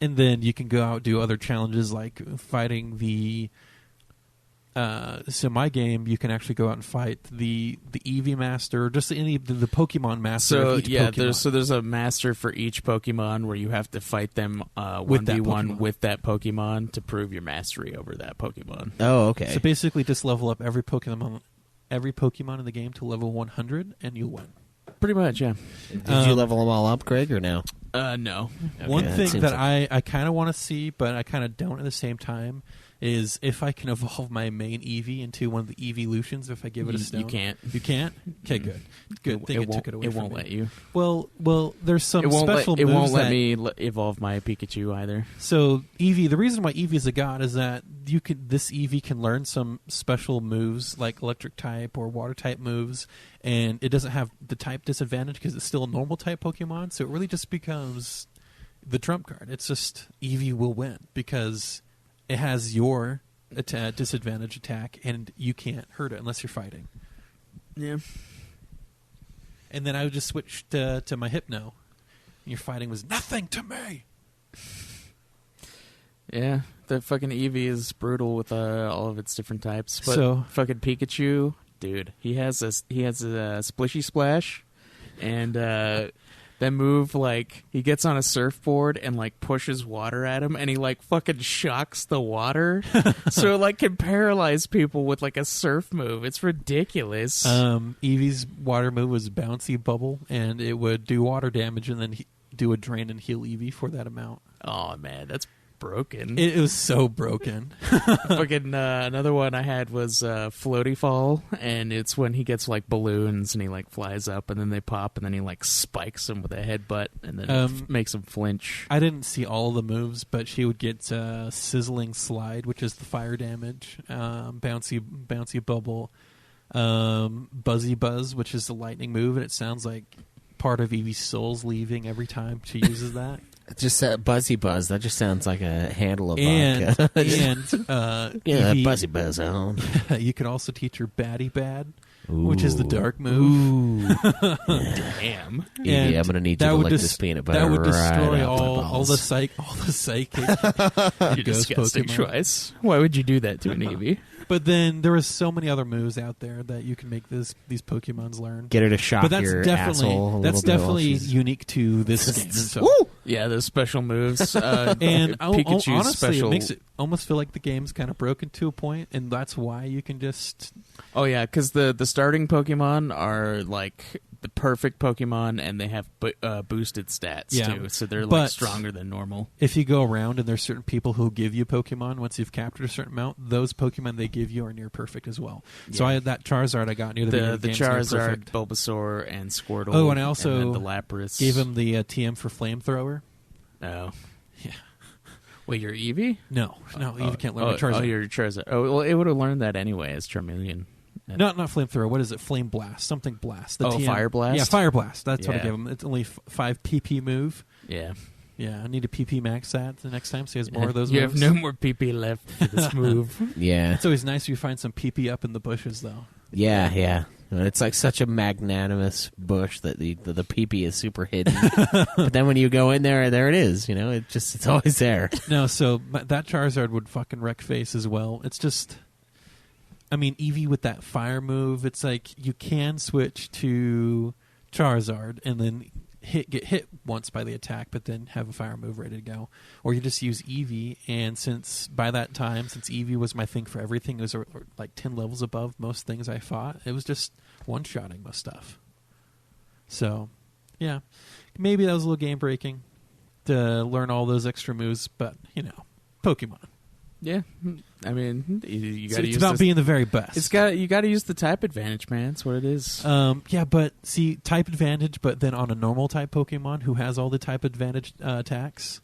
And then you can go out and do other challenges, like fighting the... so my game, you can actually go out and fight the Eevee Master, or just any of the Pokemon Master. So of each yeah, Pokemon. there's a master for each Pokemon where you have to fight them With that 1v1 Pokemon. with that Pokemon to prove your mastery over that Pokemon. Oh, okay. So basically, just level up every Pokemon in the game to level 100, and you'll win. Pretty much, yeah. Did you level them all up, Greg, or no? No. One that thing seems that like- I kind of want to see, but I kind of don't at the same time, is if I can evolve my main Eevee into one of the Eeveelutions if I give it a stone. You can't. You can't? Okay, good. Good thing it took it away It from won't me. let you. Well, there's some It won't special let, it moves won't let that- me evolve my Pikachu either. So Eevee, the reason why Eevee is a god is that this Eevee can learn some special moves like electric type or water type moves, and it doesn't have the type disadvantage because it's still a normal type Pokemon. So it really just becomes the trump card. It's just Eevee will win because it has your disadvantage attack, and you can't hurt it unless you're fighting. Yeah. And then I would just switch to my Hypno. And your fighting was nothing to me. Yeah, the fucking Eevee is brutal with all of its different types. But So- fucking Pikachu, dude, he has a splishy splash, and that move, like, he gets on a surfboard and like pushes water at him, and he like fucking shocks the water, so it like can paralyze people with like a surf move. It's ridiculous. Eevee's water move was Bouncy Bubble, and it would do water damage and then do a drain and heal Eevee for that amount. Oh man, that's broken. It was so broken. Fucking another one I had was Floaty Fall, and it's when he gets like balloons and he like flies up and then they pop and then he like spikes them with a headbutt and then makes him flinch. I didn't see all the moves, but she would get Sizzling Slide, which is the fire damage, Bouncy Bubble, Buzzy Buzz, which is the lightning move, and it sounds like part of Eevee's soul's leaving every time she uses that. Just Buzzy Buzz. That just sounds like a handle of And vodka. Eevee, Buzzy Buzz. You could also teach her Batty Bad, Ooh. which is the dark move. Damn. Evie, I'm gonna need you to lick this peanut butter. That would right destroy off my all the balls. psychic You're ghost disgusting Pokemon. choice. Why would you do that to an Eevee? But then there was so many other moves out there that you can make these Pokemons learn. Get her to shock But that's your definitely asshole a that's little bit while definitely she's- unique to this game. So. Woo! Yeah, those special moves. And Pikachu's honestly, special. it makes it almost feel like the game's kind of broken to a point, and that's why you can just. Oh yeah, because the starting Pokemon are like the perfect Pokemon, and they have boosted stats too, so they're like But stronger than normal. if you go around and there's certain people who give you Pokemon once you've captured a certain amount, those Pokemon they give you are near perfect as well. So Yeah. I had that Charizard I got near the beginning The of the game's near Charizard, perfect. Bulbasaur, and Squirtle. Oh, and I also then the Lapras Gave him the TM for Flamethrower. Oh, Yeah. wait, your Eevee? No, you can't learn a Charizard. Oh, your Charizard. Oh, well, it would have learned that anyway as Charmeleon. Not Flamethrower. What is it? Flame Blast. Something Blast. The TM. Fire Blast? Yeah, Fire Blast. That's what I Yeah. gave him. It's only 5 PP move. Yeah. Yeah, I need to PP max that the next time so he has more of those You moves. have no more PP left for this move. Yeah, It's always nice if you find some PP up in the bushes, though. yeah. It's like such a magnanimous bush that the pee-pee is super hidden. But then when you go in there it is. You know, it's always there. No, so that Charizard would fucking wreck face as well. It's just... I mean, Eevee with that fire move, it's like you can switch to Charizard and then get hit once by the attack, but then have a fire move ready to go. Or you just use Eevee, and since Eevee was my thing for everything, it was like 10 levels above most things I fought. It was just one-shotting most stuff. So, yeah. Maybe that was a little game-breaking to learn all those extra moves, but, Pokemon. Yeah, I mean, you got to It's use about this- being the very best. You got to use the type advantage, man. That's what it is. Yeah, but see, type advantage, but then on a normal type Pokemon who has all the type advantage attacks,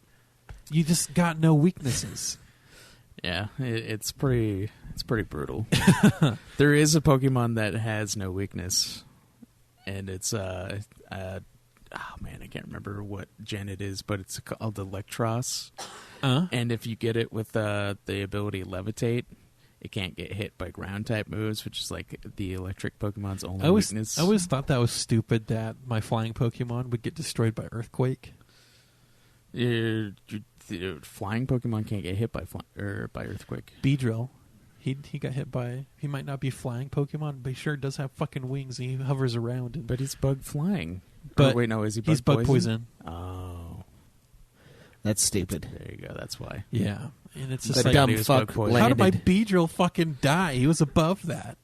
you just got no weaknesses. Yeah, it's pretty brutal. There is a Pokemon that has no weakness, and it's oh man, I can't remember what gen it is, but it's called Electros. And if you get it with the ability Levitate, it can't get hit by ground type moves, which is like the electric Pokemon's only weakness. I always thought that was stupid that my flying Pokemon would get destroyed by Earthquake. Your flying Pokemon can't get hit by Earthquake. Beedrill, he got hit by. He might not be flying Pokemon, but he sure does have fucking wings. And he hovers around. And, But he's bug flying. But wait, no, is he bug he's bug poison. Oh, That's stupid. there you go. That's why. Yeah, and it's The just like, dumb he was fuck bug poison. how did my landed. Beedrill fucking die? He was above that.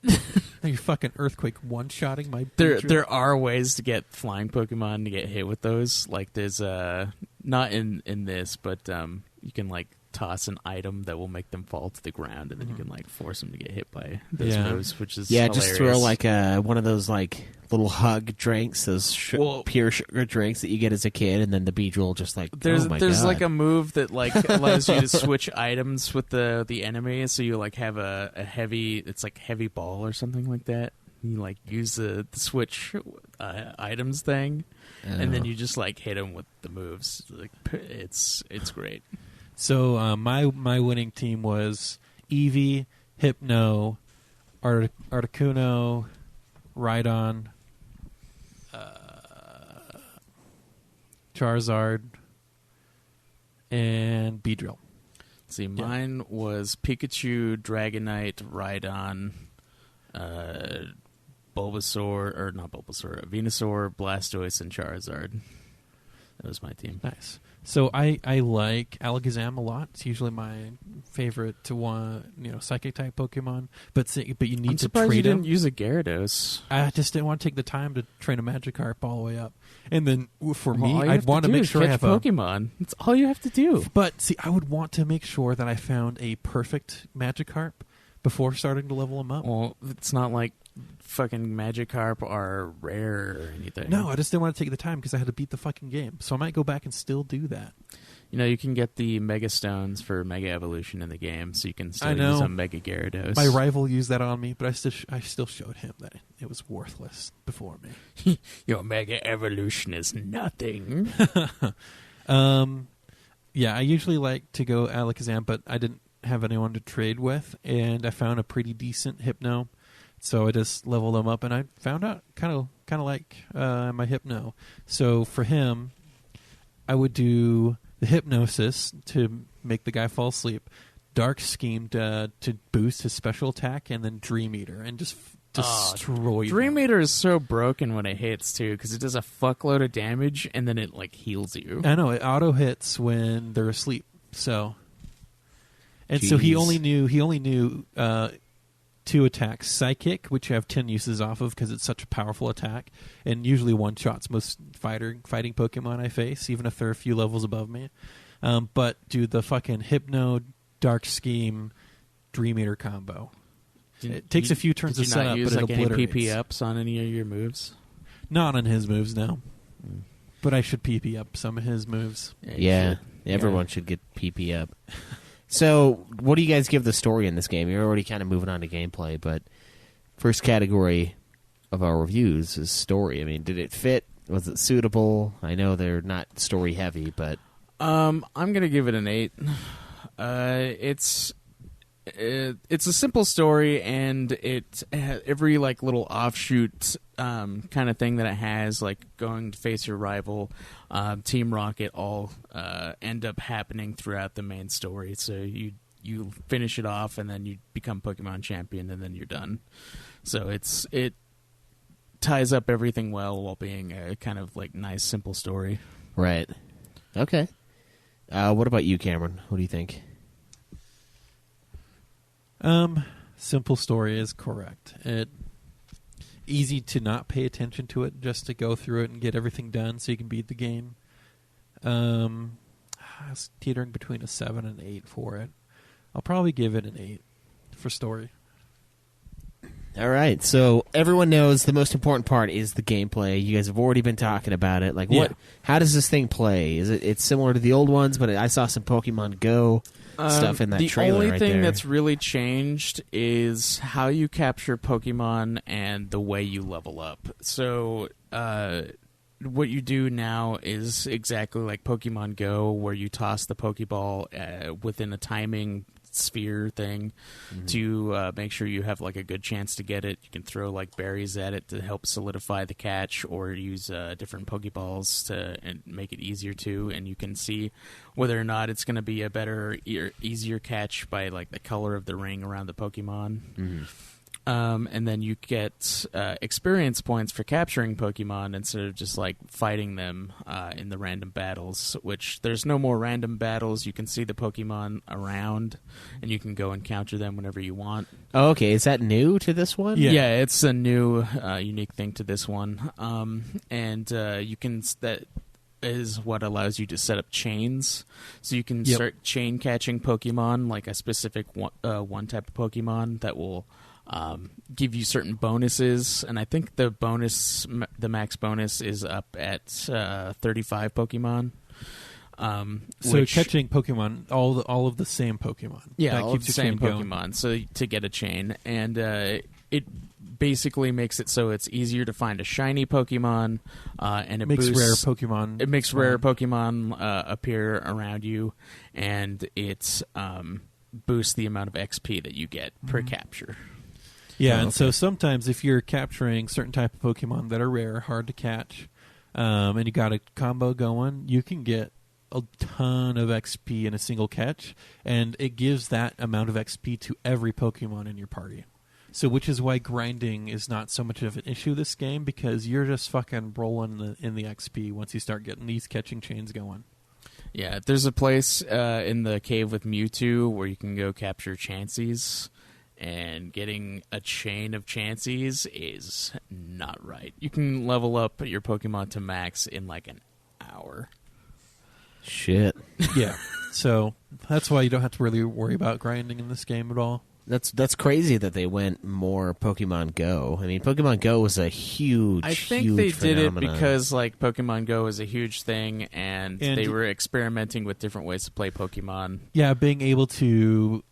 You fucking Earthquake one-shotting my Beedrill. There are ways to get flying Pokemon to get hit with those. Like there's not in this, but you can like toss an item that will make them fall to the ground, and then you can like force them to get hit by those Yeah. moves, which is Yeah, hilarious. just throw like one of those like little hug drinks, those pure sugar drinks that you get as a kid, and then the Beedrill just like There's oh my there's God. like a move that like allows you to switch items with the enemy, so you like have a heavy, it's like heavy ball or something like that. You like use the switch items thing, and then you just like hit them with the moves. Like it's great. So my winning team was Eevee, Hypno, Articuno, Rhydon, Charizard, and Beedrill. See, mine was Pikachu, Dragonite, Rhydon, Bulbasaur, or not Bulbasaur, Venusaur, Blastoise, and Charizard. That was my team. Nice. So I like Alakazam a lot. It's usually my favorite to one, psychic type Pokemon. But you need I'm to surprised trade you didn't him. use a Gyarados. I just didn't want to take the time to train a Magikarp all the way up. And then for Well, me, all you I'd have want to do make is sure I catch have Pokemon. That's all you have to do. But see, I would want to make sure that I found a perfect Magikarp before starting to level them up. Well, it's not like fucking Magikarp are rare or anything. No, I just didn't want to take the time because I had to beat the fucking game. So I might go back and still do that. You can get the Mega Stones for Mega Evolution in the game, so you can I still know. use a Mega Gyarados. My rival used that on me, but I still showed him that it was worthless before me. Your Mega Evolution is nothing. Yeah, I usually like to go Alakazam, but I didn't have anyone to trade with, and I found a pretty decent Hypno, so I just leveled him up, and I found out kind of like my Hypno. So for him, I would do the Hypnosis to make the guy fall asleep, Dark Scheme to boost his special attack, and then Dream Eater, and just destroy Dream them. Eater is so broken when it hits, too, because it does a fuckload of damage, and then it, heals you. I know, it auto-hits when they're asleep, so... And so he only knew 2 attacks. Psychic, which you have 10 uses off of because it's such a powerful attack, and usually one-shots most fighting Pokemon I face, even if they're a few levels above me. But do the fucking Hypno, Dark Scheme, Dream Eater combo. It takes a few turns to set up, but it any obliterates. PP ups on any of your moves? Not on his moves, no. But I should PP up some of his moves. Yeah, everyone should get PP up. So, what do you guys give the story in this game? You're already kind of moving on to gameplay, but first category of our reviews is story. I mean, did it fit? Was it suitable? I know they're not story heavy, but I'm gonna give it an 8. It's a simple story, and every little offshoot kind of thing that it has, like going to face your rival, Team Rocket, all end up happening throughout the main story. So you finish it off, and then you become Pokemon champion, and then you're done. So it ties up everything well while being a kind of nice simple story. right. Okay. What about you, Cameron? What do you think? Simple story is correct. Easy to not pay attention to it, just to go through it and get everything done so you can beat the game. I was teetering between a 7 and 8 for it. I'll probably give it an 8 for story. All right, so everyone knows the most important part is the gameplay. You guys have already been talking about it. Yeah. How does this thing play? It's similar to the old ones, but I saw some Pokemon Go stuff in that trailer. The only right thing there. that's really changed is how you capture Pokemon and the way you level up. So what you do now is exactly like Pokemon Go, where you toss the Pokeball within a timing sphere thing to make sure you have a good chance to get it. You can throw berries at it to help solidify the catch, or use different Pokeballs to make it easier too. And you can see whether or not it's going to be a better, easier catch by the color of the ring around the Pokemon. And then you get experience points for capturing Pokemon instead of just fighting them in the random battles, which there's no more random battles. You can see the Pokemon around, and you can go and counter them whenever you want. Oh, okay. Is that new to this one? Yeah, it's a new unique thing to this one. And you can... that is what allows you to set up chains. So you can start chain catching Pokemon, like a specific one type of Pokemon that will... give you certain bonuses, and I think the max bonus is up at 35 Pokemon. So catching Pokemon, all of the same Pokemon. Yeah, that all keeps the your same chain going. Pokemon. So to get a chain, and it basically makes it so it's easier to find a shiny Pokemon, and it makes boosts, rare Pokemon. It makes rare Pokemon appear around you, and it boosts the amount of XP that you get per capture. Yeah, Oh, and okay. so sometimes if you're capturing certain type of Pokemon that are rare, hard to catch, and you got a combo going, you can get a ton of XP in a single catch, and it gives that amount of XP to every Pokemon in your party. So, which is why grinding is not so much of an issue this game, because you're just fucking rolling in the XP once you start getting these catching chains going. Yeah, there's a place in the cave with Mewtwo where you can go capture Chanseys, and getting a chain of Chanseys is not right. You can level up your Pokemon to max in like an hour. Shit. Yeah. So that's why you don't have to really worry about grinding in this game at all. That's crazy that they went more Pokemon Go. I mean, Pokemon Go was a huge, I think huge they did it phenomenon. because like Pokemon Go is a huge thing, and they were experimenting with different ways to play Pokemon. Yeah, being able to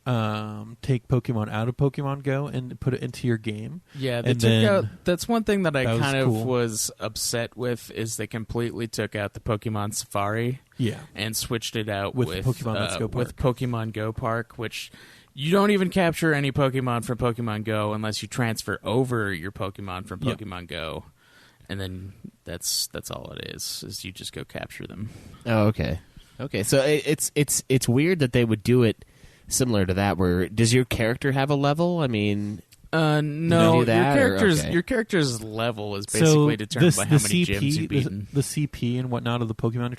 take Pokemon out of Pokemon Go and put it into your game. Yeah, they And took then out. That's one thing that I that was kind of cool. was upset with is they completely took out the Pokemon Safari. Yeah. And switched it out With with Pokemon Let's Go with Park. Pokemon Go Park, which you don't even capture any Pokemon from Pokemon Go unless you transfer over your Pokemon from Yep. Pokemon Go, and then that's all it is you just go capture them. Oh, okay. Okay, so it's weird that they would do it similar to that. Where does your character have a level? I mean, No, do that, or- okay. your character's level is basically determined by how many gyms you've beaten. The CP and whatnot of the Pokemon to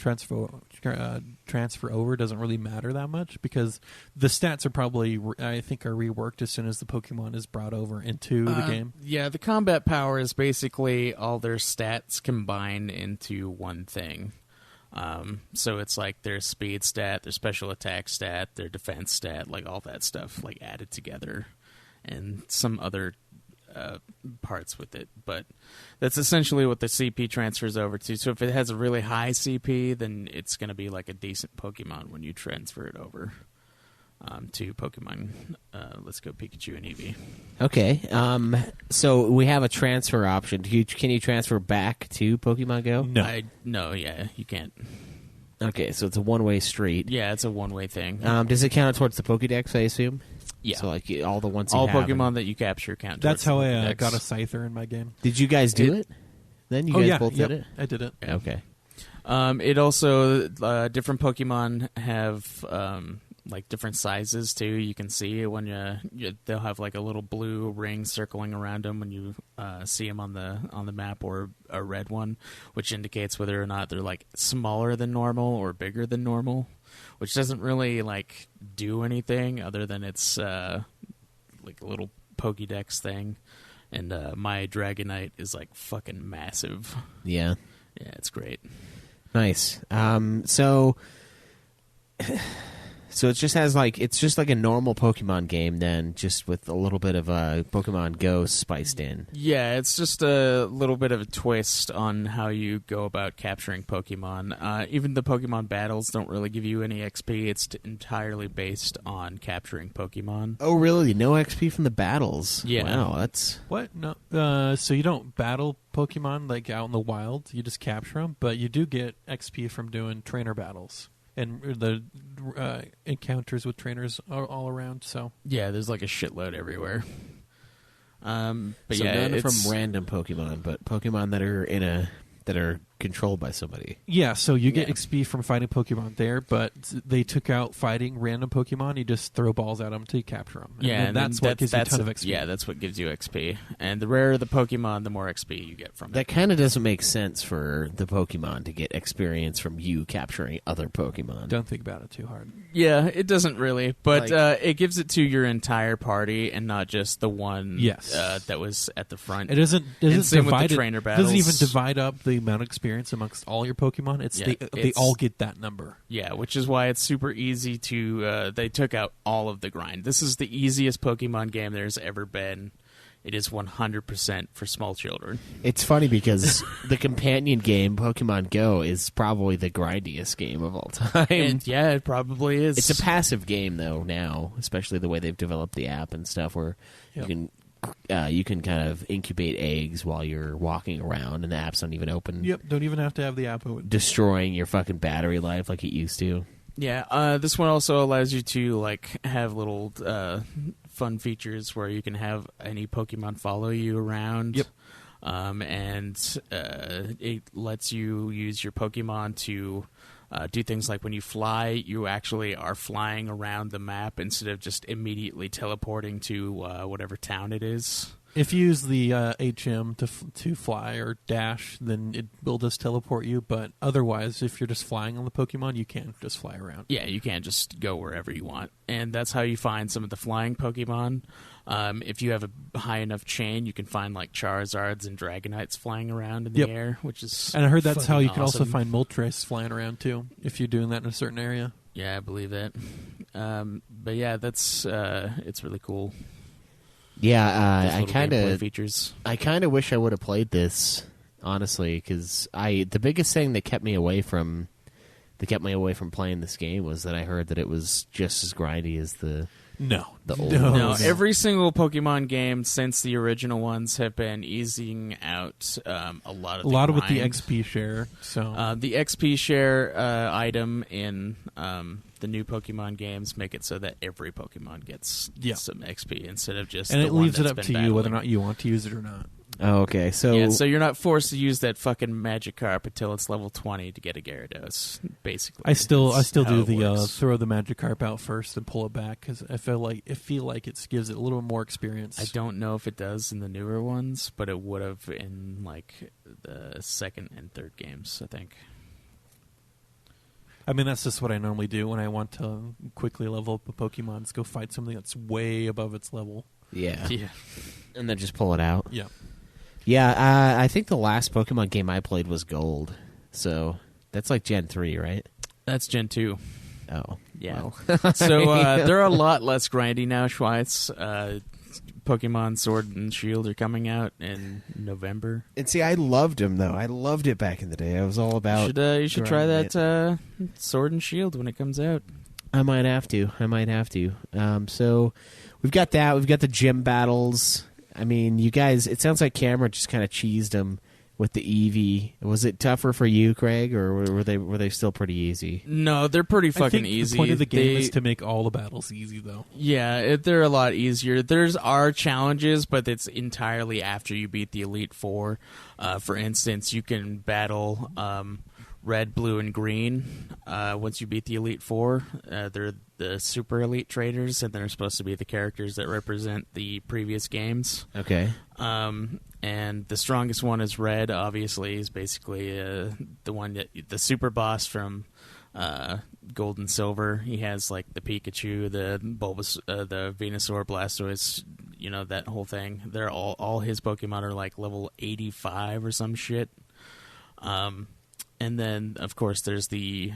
transfer over doesn't really matter that much, because the stats are probably, I think, are reworked as soon as the Pokemon is brought over into the game. Yeah, the combat power is basically all their stats combined into one thing. So it's like their speed stat, their special attack stat, their defense stat, like all that stuff, like added together, and some other parts with it. But that's essentially what the CP transfers over to. So if it has a really high CP, then it's going to be like a decent Pokemon when you transfer it over to Pokemon Let's Go Pikachu and Eevee. okay. So we have a transfer option. Can you transfer back to Pokemon Go? No. No, yeah, you can't. Okay, so it's a one-way street. Yeah, it's a one-way thing. Does it count towards the Pokédex? I assume. Yeah. So like all the ones you All have Pokemon and- that you capture count. That's how towards the I Pokédex. got a Scyther in my game. Did you guys do it? Then you guys both yep, did it. I did it. Okay. It also different Pokemon have like different sizes too. You can see when they'll have like a little blue ring circling around them when you see them on the map, or a red one, which indicates whether or not they're like smaller than normal or bigger than normal, which doesn't really like do anything other than it's like a little Pokédex thing. And my Dragonite is like fucking massive. Yeah. Yeah, it's great. Nice. So it just has it's just like a normal Pokemon game then, just with a little bit of Pokemon Go spiced in. Yeah, it's just a little bit of a twist on how you go about capturing Pokemon. Even the Pokemon battles don't really give you any XP. It's entirely based on capturing Pokemon. Oh, really? No XP from the battles? Yeah. Wow, that's... What? No. So you don't battle Pokemon like out in the wild. You just capture them, but you do get XP from doing trainer battles and the encounters with trainers all around. So Yeah, there's like a shitload everywhere. But so yeah, none it's from random Pokemon, but Pokemon that are controlled by somebody. yeah, so you get Yeah. XP from fighting Pokemon there, but they took out fighting random Pokemon. You just throw balls at them till you capture them. Yeah, and that's what gives you a ton of XP. Yeah, that's what gives you XP. And the rarer the Pokemon, the more XP you get from it. That kind of doesn't make sense for the Pokemon to get experience from you capturing other Pokemon. Don't think about it too hard. Yeah, it doesn't really, but Like- it gives it to your entire party and not just the one Yes. that was at the front. It doesn't And same with the divide it- trainer doesn't even battles. divide up the amount of experience amongst all your Pokemon. It's Yeah, they it's- all get that number. Yeah, which is why it's super easy to... they took out all of the grind. This is the easiest Pokemon game there's ever been. It is 100% for small children. It's funny because the companion game, Pokemon Go, is probably the grindiest game of all time. And yeah, it probably is. It's a passive game though now, especially the way they've developed the app and stuff, where Yep. you can kind of incubate eggs while you're walking around, and the apps don't even open. Yep, don't even have to have the app open. Destroying your fucking battery life like it used to. Yeah, this one also allows you to like have little fun features where you can have any Pokemon follow you around. Yep. And it lets you use your Pokemon to do things like when you fly, you actually are flying around the map instead of just immediately teleporting to whatever town it is. If you use the HM to fly or dash, then it will just teleport you. But otherwise, if you're just flying on the Pokemon, you can't just fly around. Yeah, you can't just go wherever you want. And that's how you find some of the flying Pokemon. If you have a high enough chain, you can find like Charizards and Dragonites flying around in the air, which is And I heard that's how you can also awesome. find Moltres flying around too, if you're doing that in a certain area. Yeah, I believe it. But yeah, that's it's really cool. Yeah, Those I little kind gameplay of features. wish I would have played this, honestly, because the biggest thing that kept me away from playing this game was that I heard that it was just as grindy as the old No, ones. every single Pokemon game since the original ones have been easing out a lot of with the grind. XP share. So The XP share item in the new Pokemon games make it so that every Pokemon gets some XP instead of just and the it one leaves it that's up been to you whether or battling. not you want to use it or not. Oh, okay, so Yeah, so you're not forced to use that fucking Magikarp until it's level 20 to get a Gyarados, basically. I still That's do how it the works. throw the Magikarp out first and pull it back because I feel like it gives it a little more experience. I don't know if it does in the newer ones, but it would have in like the second and third games, I think. I mean, that's just what I normally do when I want to quickly level up a Pokemon. Is go fight something that's way above its level. yeah, Yeah. and then just pull it out. Yeah. Yeah, I think the last Pokemon game I played was Gold, so that's like Gen 3, right? That's Gen 2. Oh, Yeah. well. So they're a lot less grindy now, Schweitz. Pokemon Sword and Shield are coming out in November. And see, I loved them though. I loved it back in the day. I was all about. You should try grinding that Sword and Shield when it comes out. I might have to. So we've got that. We've got the gym battles. I mean, you guys. It sounds like Cameron just kind of cheesed them with the Eevee. Was it tougher for you, Craig, or were they still pretty easy? No, they're pretty I fucking think easy. the point of the game They- is to make all the battles easy, though. Yeah, they're a lot easier. There's are challenges, but it's entirely after you beat the Elite Four. For instance, you can battle Red, Blue, and Green once you beat the Elite Four. They're the super elite traders, and they're supposed to be the characters that represent the previous games. Okay. And the strongest one is Red. Obviously, is basically the one that the super boss from Gold and Silver. He has like the Pikachu, the the Venusaur, Blastoise. You know, that whole thing. They're all his Pokemon are like level 85 or some shit. And then, of course, there's the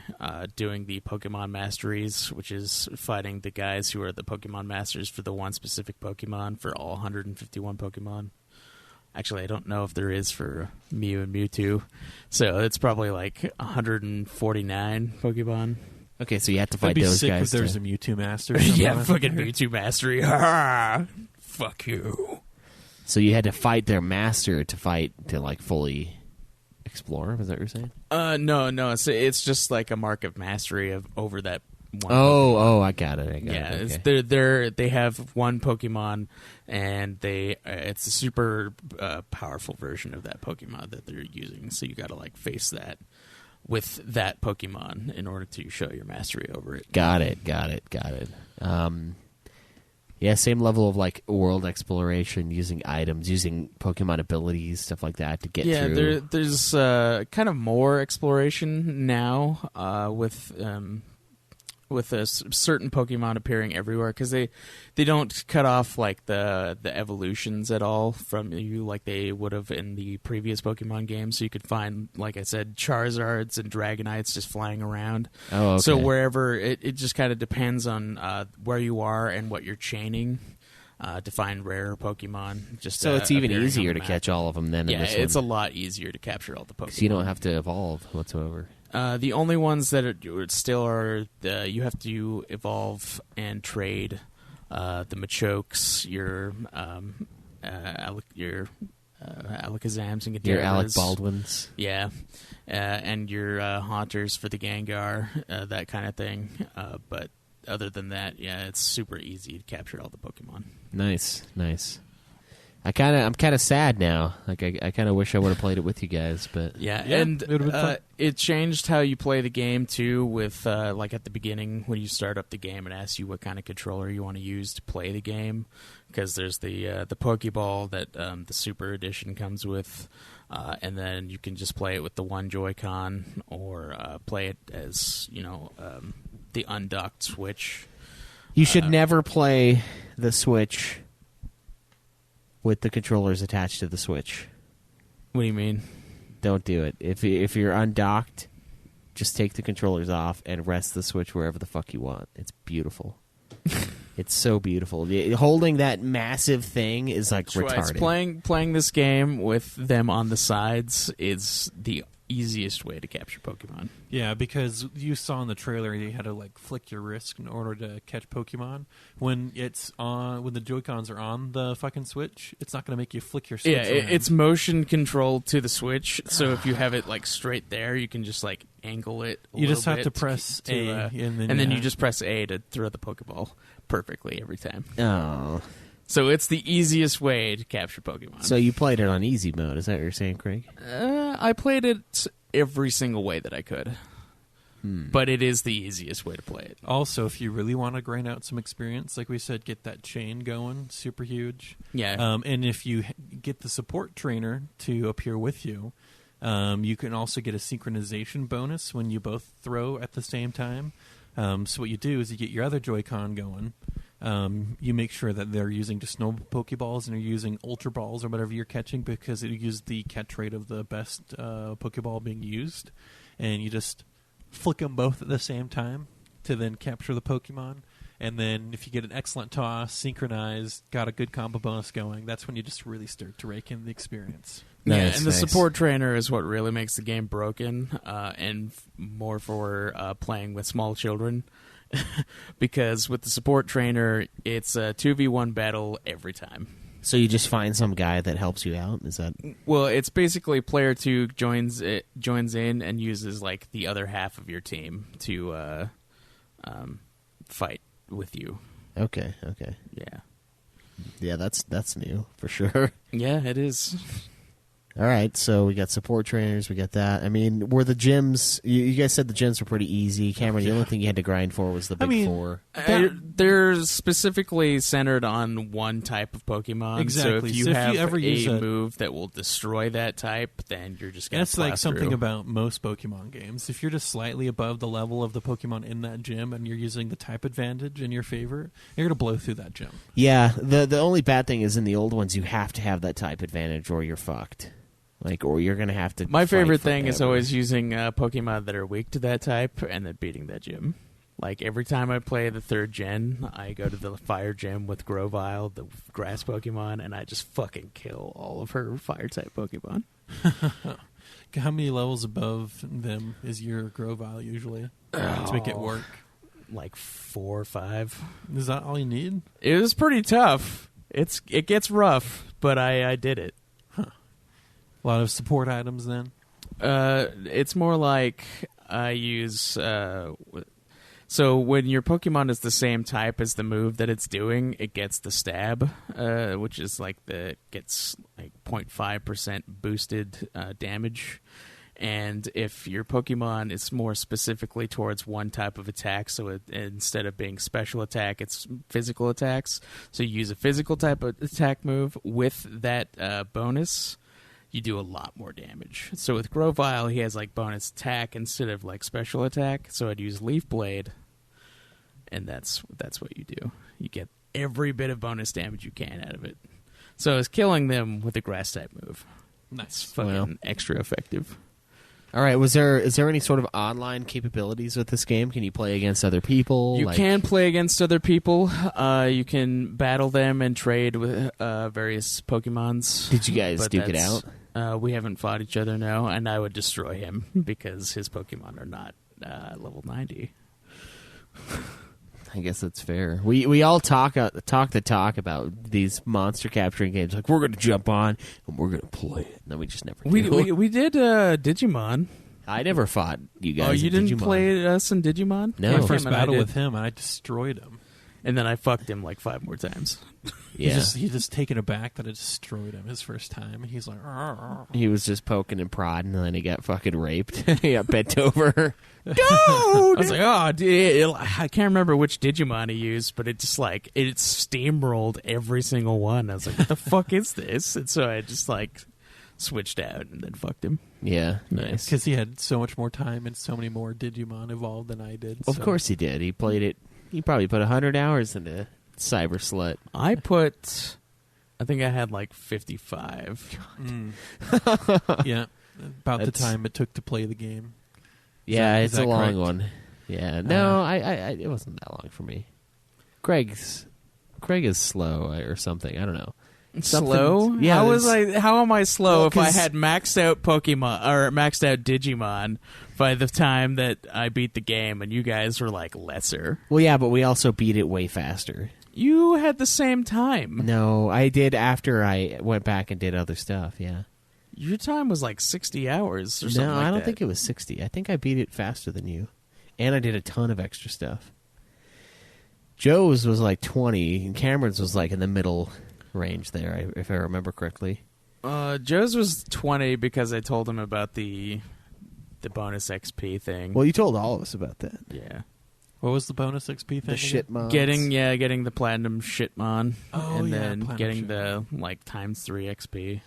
doing the Pokemon Masteries, which is fighting the guys who are the Pokemon Masters for the one specific Pokemon for all 151 Pokemon. Actually, I don't know if there is for Mew and Mewtwo. So it's probably like 149 Pokemon. Okay, so you have to That'd fight be those sick guys. if there's to- a Mewtwo Master. Yeah, somewhere. fucking Mewtwo Mastery. Fuck you. So you had to fight their master to like fully explore. Was that what you're saying? No. It's just like a mark of mastery over that one. Oh, I got it. Yeah, it. it's, they have one Pokemon, and it's a super powerful version of that Pokemon that they're using. So you got to like face that with that Pokemon in order to show your mastery over it. Got it. Yeah, same level of like world exploration, using items, using Pokemon abilities, stuff like that to get through. There's kind of more exploration now with a certain Pokemon appearing everywhere, because they don't cut off like the evolutions at all from you like they would have in the previous Pokemon games. So you could find, like I said, Charizards and Dragonites just flying around. Oh, okay. So wherever it just kind of depends on where you are and what you're chaining to find rare Pokemon. So it's even appearing on easier the to map. catch all of them than Yeah, in this it's one. a lot easier to capture all the Pokemon. So you don't have to evolve whatsoever. The only ones that still are you have to evolve and trade the Machokes, your Alakazams and Your Alec Gadaras. Baldwins. Yeah, and your Haunters for the Gengar, that kind of thing. But other than that, yeah, it's super easy to capture all the Pokemon. Nice. I'm kind of sad now. Like I kind of wish I would have played it with you guys, but Yeah, Yeah, and it would've been fun. it changed how you play the game too. With like at the beginning when you start up the game, it asks you what kind of controller you want to use to play the game, because there's the Pokeball that the Super Edition comes with, and then you can just play it with the one Joy-Con or play it as the undocked Switch. you should never play the Switch with the controllers attached to the Switch. What do you mean? Don't do it. If you're undocked, just take the controllers off and rest the Switch wherever the fuck you want. It's beautiful. It's so beautiful. Holding that massive thing is like retarded. Playing this game with them on the sides is the easiest way to capture Pokemon. Yeah, because you saw in the trailer you had to like flick your wrist in order to catch Pokemon. When the Joy-Cons are on the fucking Switch, it's not going to make you flick your Switch. Yeah, it's motion controlled to the Switch, so if you have it like straight there, you can just like angle it. You just have bit to press A, and then you just press A to throw the Pokeball perfectly every time. Oh. So it's the easiest way to capture Pokemon. So you played it on easy mode. Is that what you're saying, Craig? I played it every single way that I could. But it is the easiest way to play it. Also, if you really want to grind out some experience, like we said, get that chain going, super huge. Yeah. And if you get the support trainer to appear with you, you can also get a synchronization bonus when you both throw at the same time. So what you do is you get your other Joy-Con going. You make sure that they're using just normal Pokeballs and are using Ultra Balls or whatever you're catching, because it uses the catch rate of the best Pokeball being used. And you just flick them both at the same time to then capture the Pokemon. And then if you get an excellent toss, synchronized, got a good combo bonus going, that's when you just really start to rake in the experience. Yeah, Nice, and the nice. support trainer is what really makes the game broken, and more for playing with small children. Because with the support trainer, it's a 2v1 battle every time. So you just find some guy that helps you out? Is that... Well, it's basically player 2 joins in and uses like the other half of your team to fight with you. Okay. Yeah. Yeah, that's new for sure. Yeah, it is. All right, so we got support trainers, we got that. I mean, were the gyms... You guys said the gyms were pretty easy. Cameron, the only thing you had to grind for was the big four. They're specifically centered on one type of Pokemon. Exactly. So if you So if have you ever use a a- move that will destroy that type, then you're just going to That's like something through. about most Pokemon games. If you're just slightly above the level of the Pokemon in that gym and you're using the type advantage in your favor, you're going to blow through that gym. Yeah, the only bad thing is in the old ones, you have to have that type advantage or you're fucked. Or you're going to have to... My fight favorite thing is forever. always using Pokemon that are weak to that type and then beating that gym. Like every time I play the 3rd gen, I go to the fire gym with Grovyle, the grass Pokemon, and I just fucking kill all of her fire type Pokemon. How many levels above them is your Grovyle usually to make it work? Like 4 or 5. Is that all you need? It was pretty tough. It gets rough, but I did it. A lot of support items then? It's more like I use... so when your Pokemon is the same type as the move that it's doing, it gets the stab, which is like gets like 0.5% boosted damage. And if your Pokemon is more specifically towards one type of attack, so instead of being special attack, it's physical attacks. So you use a physical type of attack move with that bonus, you do a lot more damage. So with Grovyle, he has like bonus attack instead of like special attack. So I'd use Leaf Blade, and that's what you do. You get every bit of bonus damage you can out of it. So it's killing them with a grass type move. That's fucking extra effective. All right, is there any sort of online capabilities with this game? Can you play against other people? You can play against other people. You can battle them and trade with various Pokemons. Did you guys duke it out? We haven't fought each other, no, and I would destroy him because his Pokemon are not level 90. I guess that's fair. We all talk the talk about these monster capturing games. Like, we're going to jump on and we're going to play it. And then we just never do. We did Digimon. I never fought you guys. Oh, you in didn't Digimon. play us in Digimon? No. My first Him and I battle did. with him, and I destroyed him. and then I fucked him like 5 more times. Yeah. He's just taken aback that it destroyed him his first time. He's like, "Arr." He was just poking and prodding, and then he got fucking raped. He got bent over. Dude! I was like, oh, dude, I can't remember which Digimon he used, but it just like it steamrolled every single one. I was like, what the fuck is this? And so I just like switched out and then fucked him. Yeah, nice. Because he had so much more time and so many more Digimon evolved than I did. Of course he did. He played it. He probably put 100 hours into Cyber Slut. I think I had like 55. Yeah, about the That's- time it took to play the game. Yeah, Is it's that a long correct? one. Yeah, no, I it wasn't that long for me. Craig is slow or something. I don't know. Slow? Yeah, How am I slow Well, if I 'cause- had maxed out Pokemon or maxed out Digimon by the time that I beat the game, and you guys were like lesser? Well, yeah, but we also beat it way faster. You had the same time. No, I did after I went back and did other stuff. Yeah. Your time was like 60 hours or something. No, like I don't that. think it was 60. I think I beat it faster than you, and I did a ton of extra stuff. Joe's was like 20, and Cameron's was like in the middle range there, if I remember correctly. Joe's was 20 because I told him about the bonus XP thing. Well, you told all of us about that. Yeah. What was the bonus XP thing? The again? shit mods. Getting the platinum shitmon. Oh, and yeah, then platinum getting the like ×3 XP.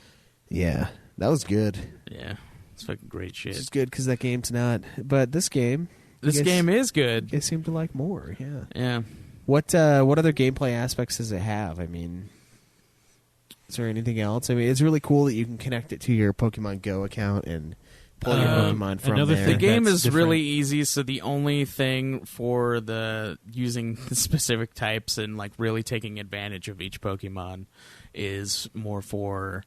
Yeah, that was good. Yeah. It's fucking great shit. It's good because that game's not. But this game, This you guys- game is good. you guys seem to like more. Yeah. Yeah. What other gameplay aspects does it have? I mean, is there anything else? I mean, it's really cool that you can connect it to your Pokemon Go account and pull your Pokemon from another there. The thing game that's is different. really easy, so the only thing for the using the specific types and like really taking advantage of each Pokemon is more for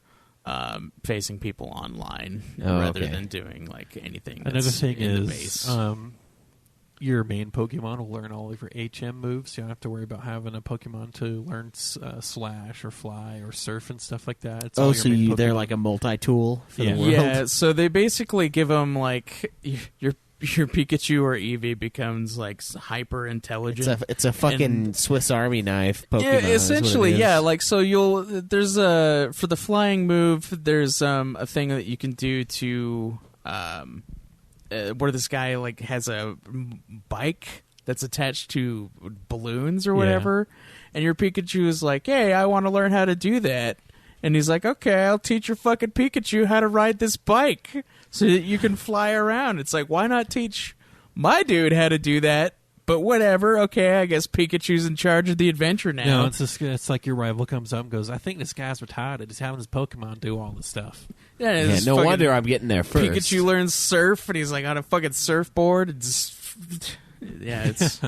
facing people online rather okay. than doing like anything. Another that's thing in the is base. your main Pokemon will learn all of your HM moves. You don't have to worry about having a Pokemon to learn Slash or Fly or Surf and stuff like that. It's all your so main they're Pokemon. like a multi-tool for Yeah. the world. Yeah, so they basically give them like your Pikachu or Eevee becomes like hyper intelligent. It's a fucking And- Swiss Army knife Pokemon. Yeah, is what it essentially, is. yeah. Like, so there's for the flying move, there's a thing that you can do to where this guy like has a bike that's attached to balloons or whatever, and your Pikachu is like, hey, I want to learn how to do that. And he's like, okay, I'll teach your fucking Pikachu how to ride this bike so that you can fly around. It's like, why not teach my dude how to do that? But whatever, okay, I guess Pikachu's in charge of the adventure now. No, it's like your rival comes up and goes, I think this guy's retarded. He's having his Pokemon do all this stuff. Yeah, Yeah, this no fucking wonder I'm getting there first. Pikachu learns surf, and he's like on a fucking surfboard. It's yeah, it's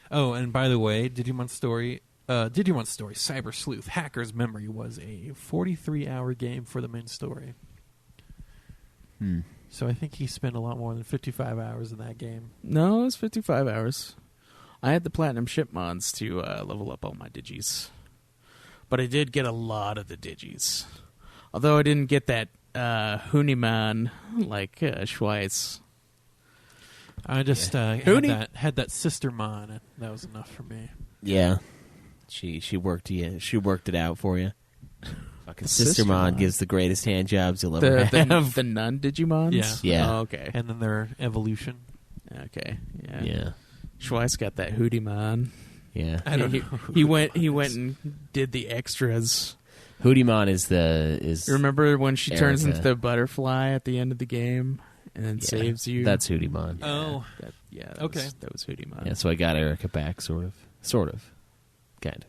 Oh, and by the way, Digimon Story, Cyber Sleuth, Hacker's Memory was a 43-hour game for the main story. So I think he spent a lot more than 55 hours in that game. no, it's 55 hours. I had the platinum shipmons to level up all my digis, but I did get a lot of the digis. Although I didn't get that Huniman like Schweitz. I just Hoonie. had that Sister Mon, and that was enough for me. Yeah, she worked you. She worked it out for you. Fucking Sister Sistermon Mon. gives the greatest hand jobs you'll ever The have. the nun Digimons. Yeah. Yeah. Oh, okay. And then their evolution. Okay. Yeah. Yeah, Schweitz got that Hootie Man. yeah. I don't he, know. he went and did the extras. Hoodie-mon is Remember when she turns Erica. into the butterfly at the end of the game and then yeah, saves you? That's Hoodie-mon. Yeah, Oh. that Okay. was Hootie Man. Yeah, so I got Erica back, sort of, kind of.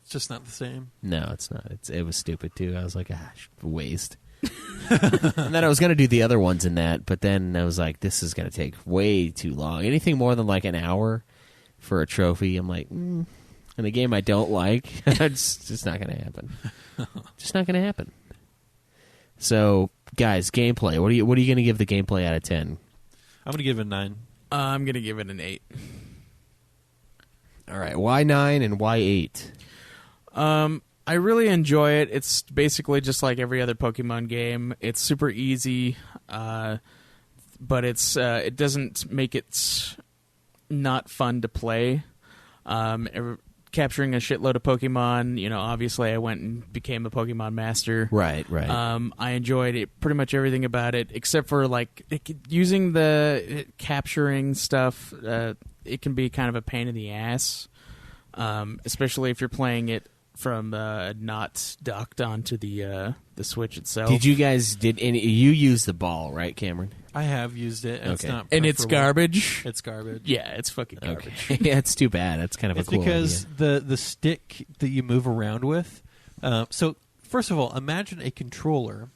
It's just not the same. No, it's not. It was stupid too. I was like, waste. And then I was gonna do the other ones in that, but then I was like, this is gonna take way too long. Anything more than like an hour for a trophy, I'm like, in a game I don't like, it's just not gonna happen. Just not gonna happen. So, guys, gameplay. What are you gonna give the gameplay out of 10? I'm going to give it a 9. I'm gonna give it an 8. All right, why 9 and why 8? I really enjoy it. It's basically just like every other Pokemon game. It's super easy, but it doesn't make it not fun to play. Capturing a shitload of Pokemon. Obviously I went and became a Pokemon master. Right. I enjoyed it, pretty much everything about it, except for using the capturing stuff. It can be kind of a pain in the ass, especially if you're playing it from not docked onto the Switch itself. You use the ball, right, Cameron? I have used it, and it's not And it's preferable. garbage. It's garbage. Yeah, it's fucking garbage. Okay. Yeah, it's too bad. That's kind of It's a cool because idea. the stick that you move around with. So first of all, imagine a controller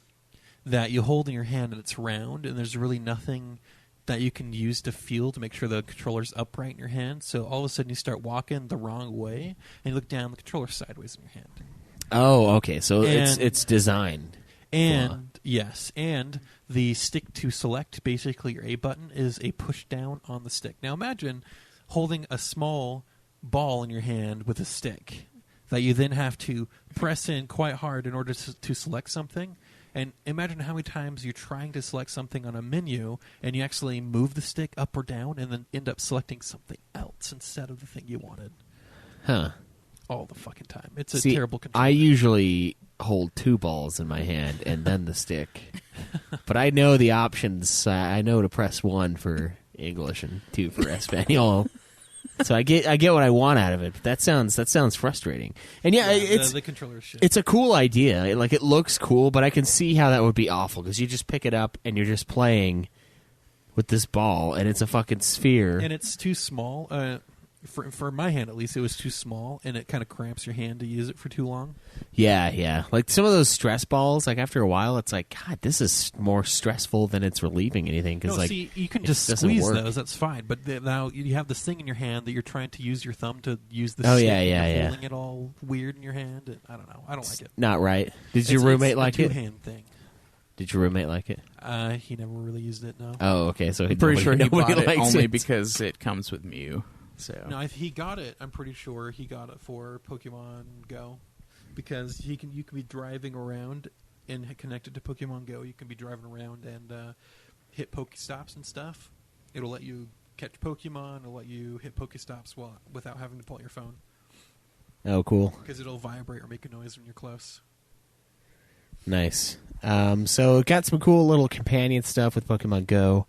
that you hold in your hand and it's round, and there's really nothing that you can use to feel to make sure the controller's upright in your hand. So all of a sudden you start walking the wrong way, and you look down, the controller's sideways in your hand. Oh, okay. So And- it's designed. And yes, and the stick to select, basically your A button, is a push down on the stick. Now imagine holding a small ball in your hand with a stick that you then have to press in quite hard in order to select something. And imagine how many times you're trying to select something on a menu and you actually move the stick up or down and then end up selecting something else instead of the thing you wanted. Huh. All the fucking time. It's a See, terrible control. I usually hold 2 balls in my hand and then the stick. But I know the options. I know to press 1 for English and 2 for Espanol. So I get what I want out of it. But that sounds frustrating. And yeah, the controller's shit. it's a cool idea. It looks cool, but I can see how that would be awful because you just pick it up and you're just playing with this ball, and it's a fucking sphere. And it's too small. For my hand, at least, it was too small, and it kind of cramps your hand to use it for too long. Yeah. Like some of those stress balls, like after a while, it's like, God, this is more stressful than it's relieving anything. Because No, see, you can just doesn't squeeze work. those. That's fine. But now you have this thing in your hand that you're trying to use your thumb to use the Oh, stick. yeah, and yeah, you're yeah. holding it all weird in your hand. And I don't know. I don't like it. Not right. Did your It's roommate a like it? two-hand thing. Did your roommate like it? He never really used it, no. Oh, okay. So I'm pretty sure he nobody bought it likes only it. because it comes with Mew. So No, he got it. I'm pretty sure he got it for Pokemon Go, because you can be driving around and connected to Pokemon Go. You can be driving around and hit Pokestops and stuff. It'll let you catch Pokemon. It'll let you hit Pokestops without having to pull out your phone, Oh, cool. because it'll vibrate or make a noise when you're close. Nice. So it got some cool little companion stuff with Pokemon Go.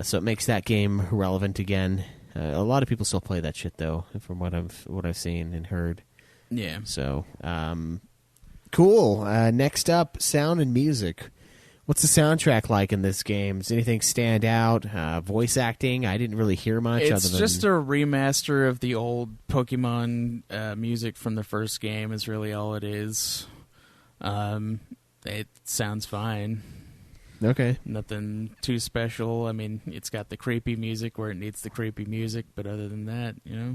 So it makes that game relevant again. A lot of people still play that shit though, from what I've seen and heard. yeah. So cool. Next up, sound and music. What's the soundtrack like in this game? Does anything stand out? Voice acting? I didn't really hear much. It's other than just a remaster of the old Pokemon music from the first game is really all it is. It sounds fine. okay. Nothing too special. I mean, it's got the creepy music where it needs the creepy music, but other than that, Yeah,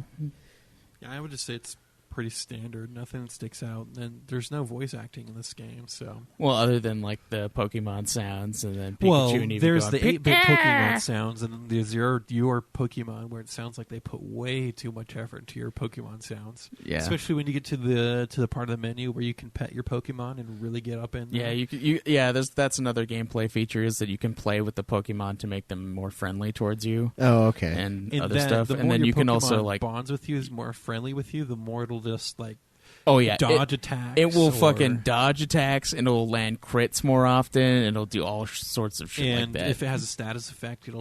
I would just say it's pretty standard. Nothing sticks out, and there's no voice acting in this game. So, Well, other than like the Pokemon sounds and then Pikachu and Eevee there's going, the 8-bit "Pika!" Pokemon sounds, and then there's your Pokemon, where it sounds like they put way too much effort into your Pokemon sounds. Yeah. Especially when you get to the part of the menu where you can pet your Pokemon and really get up in there. Yeah, that's another gameplay feature is that you can play with the Pokemon to make them more friendly towards you Oh, okay. and And other then, stuff. the And more then your you can Pokemon also like bonds with you, is more friendly with you, the more it'll just like oh yeah, dodge attacks. It will or- fucking dodge attacks and it'll land crits more often and it'll do all sorts of shit And like that. if it has a status effect, it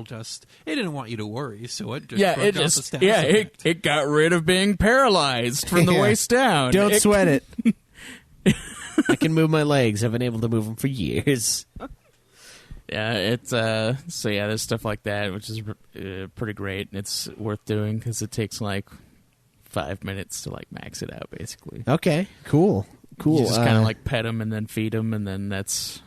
didn't want you to worry, so it just yeah, broke it out the just status yeah, effect. it got rid of being paralyzed from the Yeah. waist down. Don't It- sweat it. I can move my legs. I've been able to move them for years. Yeah, it's so yeah, there's stuff like that which is pretty great. And it's worth doing because it takes like 5 minutes to like max it out basically. Okay, cool. You just kind of like pet them and then feed them, and then that's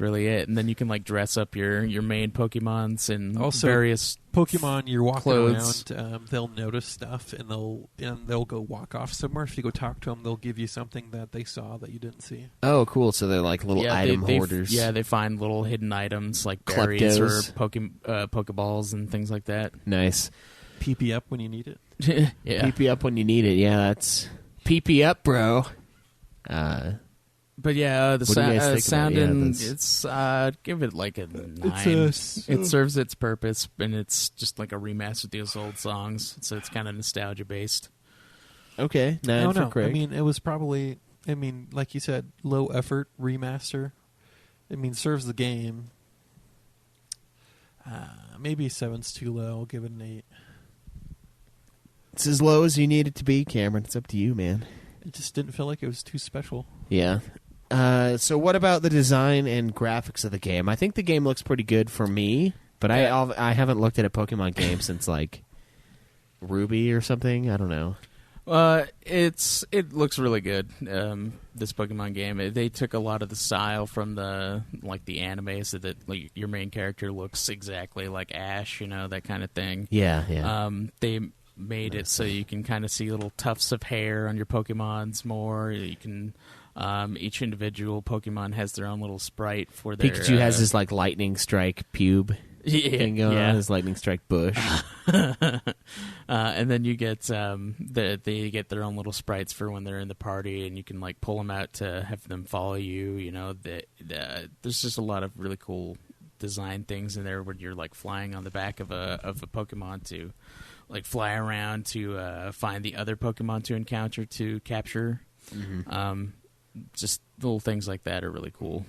really it. And then you can like dress up your main Pokemons and Also, various. Pokemon, you're walking clothes. around, they'll notice stuff and they'll go walk off somewhere. If you go talk to them, they'll give you something that they saw that you didn't see. Oh, cool. So they're like little item hoarders. Yeah, they find little hidden items like berries Kleptos. or Pokeballs and things like that. Nice. PP up when you need it. Yeah, PP up when you need it. Yeah, that's PP up, bro. But yeah, What do you guys think sound about it? and Yeah, it's give it like a 9. It serves its purpose, and it's just like a remaster of those old songs, so it's kind of nostalgia based. Okay, 9 I don't for know. Craig. I mean, it was probably. I mean, like you said, low effort remaster. I mean, serves the game. Maybe 7's too low. I'll give it an 8. It's as low as you need it to be, Cameron. It's up to you, man. It just didn't feel like it was too special. Yeah. So what about the design and graphics of the game? I think the game looks pretty good for me, but I haven't looked at a Pokemon game since like Ruby or something. I don't know. It looks really good. This Pokemon game, they took a lot of the style from the anime, so that like your main character looks exactly like Ash, that kind of thing. Yeah. They made it so you can kind of see little tufts of hair on your Pokemons more. You can. Each individual Pokemon has their own little sprite for their. Pikachu has his like lightning strike pube thing going on, his lightning strike bush. And then you get they get their own little sprites for when they're in the party, and you can like pull them out to have them follow you. There's just a lot of really cool design things in there where you're like flying on the back of a Pokemon to like fly around to find the other Pokemon to encounter to capture. Mm-hmm. Just little things like that are really cool.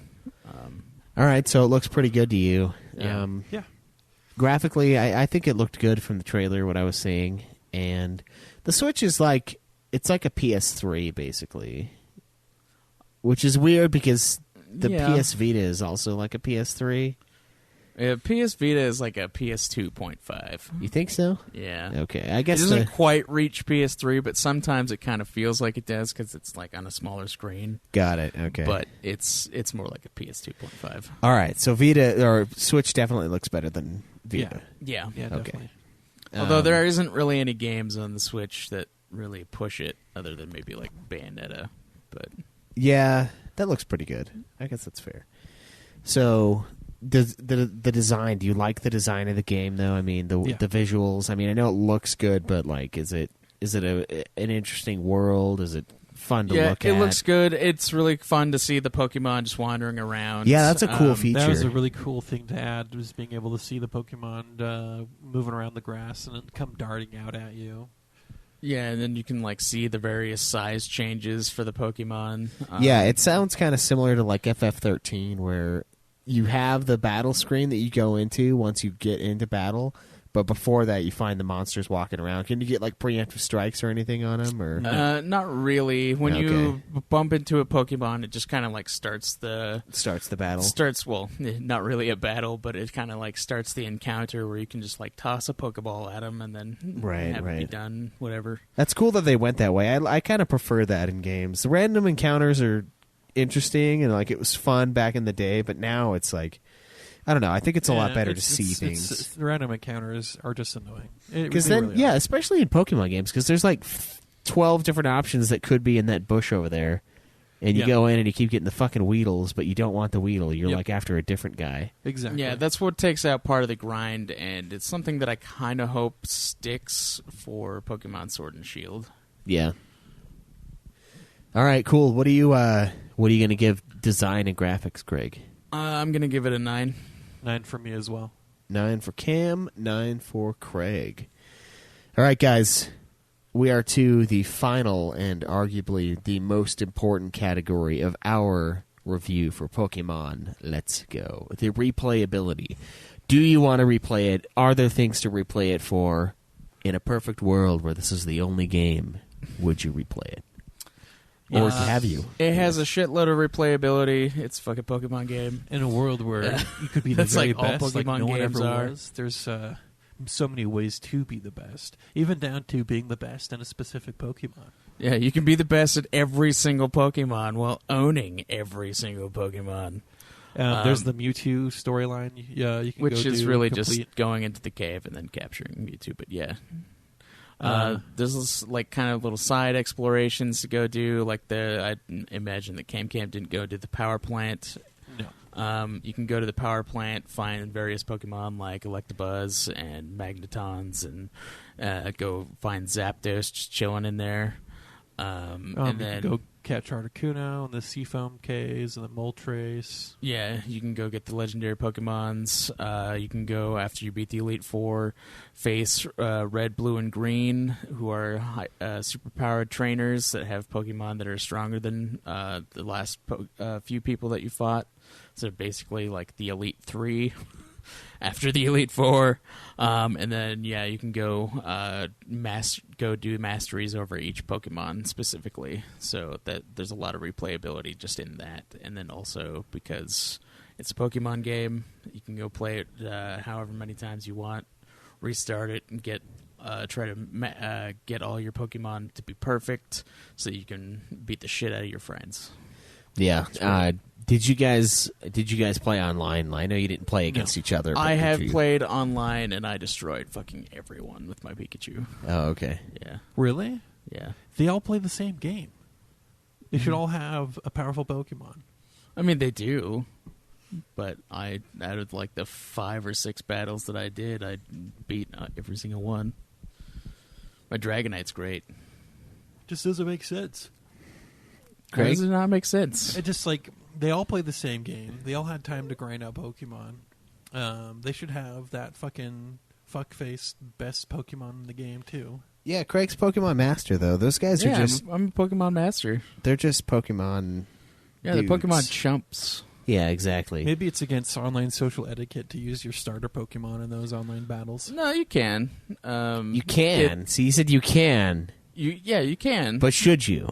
All right, so it looks pretty good to you. Yeah. Yeah. Graphically, I think it looked good from the trailer, what I was seeing. And the Switch is like, it's like a PS3, basically. Which is weird because the PS Vita is also like a PS3. PS Vita is like a PS 2.5. You think so? Yeah. Okay, I guess it doesn't quite reach PS3, but sometimes it kind of feels like it does because it's like on a smaller screen. Got it. Okay, but it's more like a PS 2.5. All right, so Vita or Switch definitely looks better than Vita. Yeah. Definitely. Although there isn't really any games on the Switch that really push it, other than maybe like Bayonetta. But yeah, that looks pretty good. I guess that's fair. So. The design, do you like the design of the game though? I mean the visuals. I mean I know it looks good, but like is it an interesting world? Is it fun to look at? It looks good. It's really fun to see the Pokemon just wandering around. Yeah, that's a cool feature. That was a really cool thing to add, was being able to see the Pokemon moving around the grass and then come darting out at you. Yeah, and then you can like see the various size changes for the Pokemon. Yeah, it sounds kind of similar to like FF13 where you have the battle screen that you go into once you get into battle, but before that you find the monsters walking around. Can you get like preemptive strikes or anything on them? Or not really. When you bump into a Pokemon, it just kind of like starts the battle. Not really a battle, but it kind of like starts the encounter where you can just like toss a Pokeball at them and then have it be done. Whatever. That's cool that they went that way. I kind of prefer that in games. The random encounters are interesting and like it was fun back in the day, but now it's like I don't know. I think it's a lot better to see things. The random encounters are just annoying. Because then, really especially in Pokemon games, because there's like 12 different options that could be in that bush over there, and you go in and you keep getting the fucking Weedles, but you don't want the Weedle. You're like after a different guy. Exactly. Yeah, that's what takes out part of the grind, and it's something that I kind of hope sticks for Pokemon Sword and Shield. Yeah. All right, cool. What are you going to give design and graphics, Greg? I'm going to give it a 9. 9 for me as well. 9 for Cam, 9 for Craig. All right, guys. We are to the final and arguably the most important category of our review for Pokemon. Let's go. The replayability. Do you want to replay it? Are there things to replay it for? In a perfect world where this is the only game, would you replay it? Or have you? It has a shitload of replayability. It's a fucking Pokemon game. In a world where you could be the very like all best, like Pokemon no one games ever are. was. There's so many ways to be the best, even down to being the best in a specific Pokemon. Yeah, you can be the best at every single Pokemon while owning every single Pokemon. There's the Mewtwo storyline. Yeah, you can which go is do really complete. just going into the cave and then capturing Mewtwo. But yeah. There's this, like kind of little side explorations to go do. Like I imagine that Cam didn't go to the power plant. No. You can go to the power plant, find various Pokemon like Electabuzz and Magnetons, and go find Zapdos just chilling in there. And you then can go catch Articuno and the Seafoam Ks and the Moltres. Yeah, you can go get the legendary Pokemons. You can go, after you beat the Elite Four, face Red, Blue, and Green, who are superpowered trainers that have Pokemon that are stronger than the last few people that you fought. So basically like the Elite Three after the Elite Four. And then, yeah, you can go do masteries over each Pokemon specifically. So that there's a lot of replayability just in that. And then also, because it's a Pokemon game, you can go play it however many times you want, restart it, and try to get all your Pokemon to be perfect so you can beat the shit out of your friends. Yeah. Did you guys play online? I know you didn't play against each other. But I have played online, and I destroyed fucking everyone with my Pikachu. Oh, okay. Yeah. Really? Yeah. They all play the same game. They should all have a powerful Pokemon. I mean, they do. But out of like the 5 or 6 battles that I did, I beat every single one. My Dragonite's great. Just doesn't make sense. How does it not make sense? It just like they all play the same game. They all had time to grind out Pokemon. They should have that fucking fuckface best Pokemon in the game too. Yeah, Craig's Pokemon Master though. Those guys are just I'm a Pokemon Master. they're just Pokemon. Yeah, they're dudes. Pokemon chumps. Yeah, exactly. Maybe it's against online social etiquette to use your starter Pokemon in those online battles. No, you can. You can. See, you said you can. You can. But should you?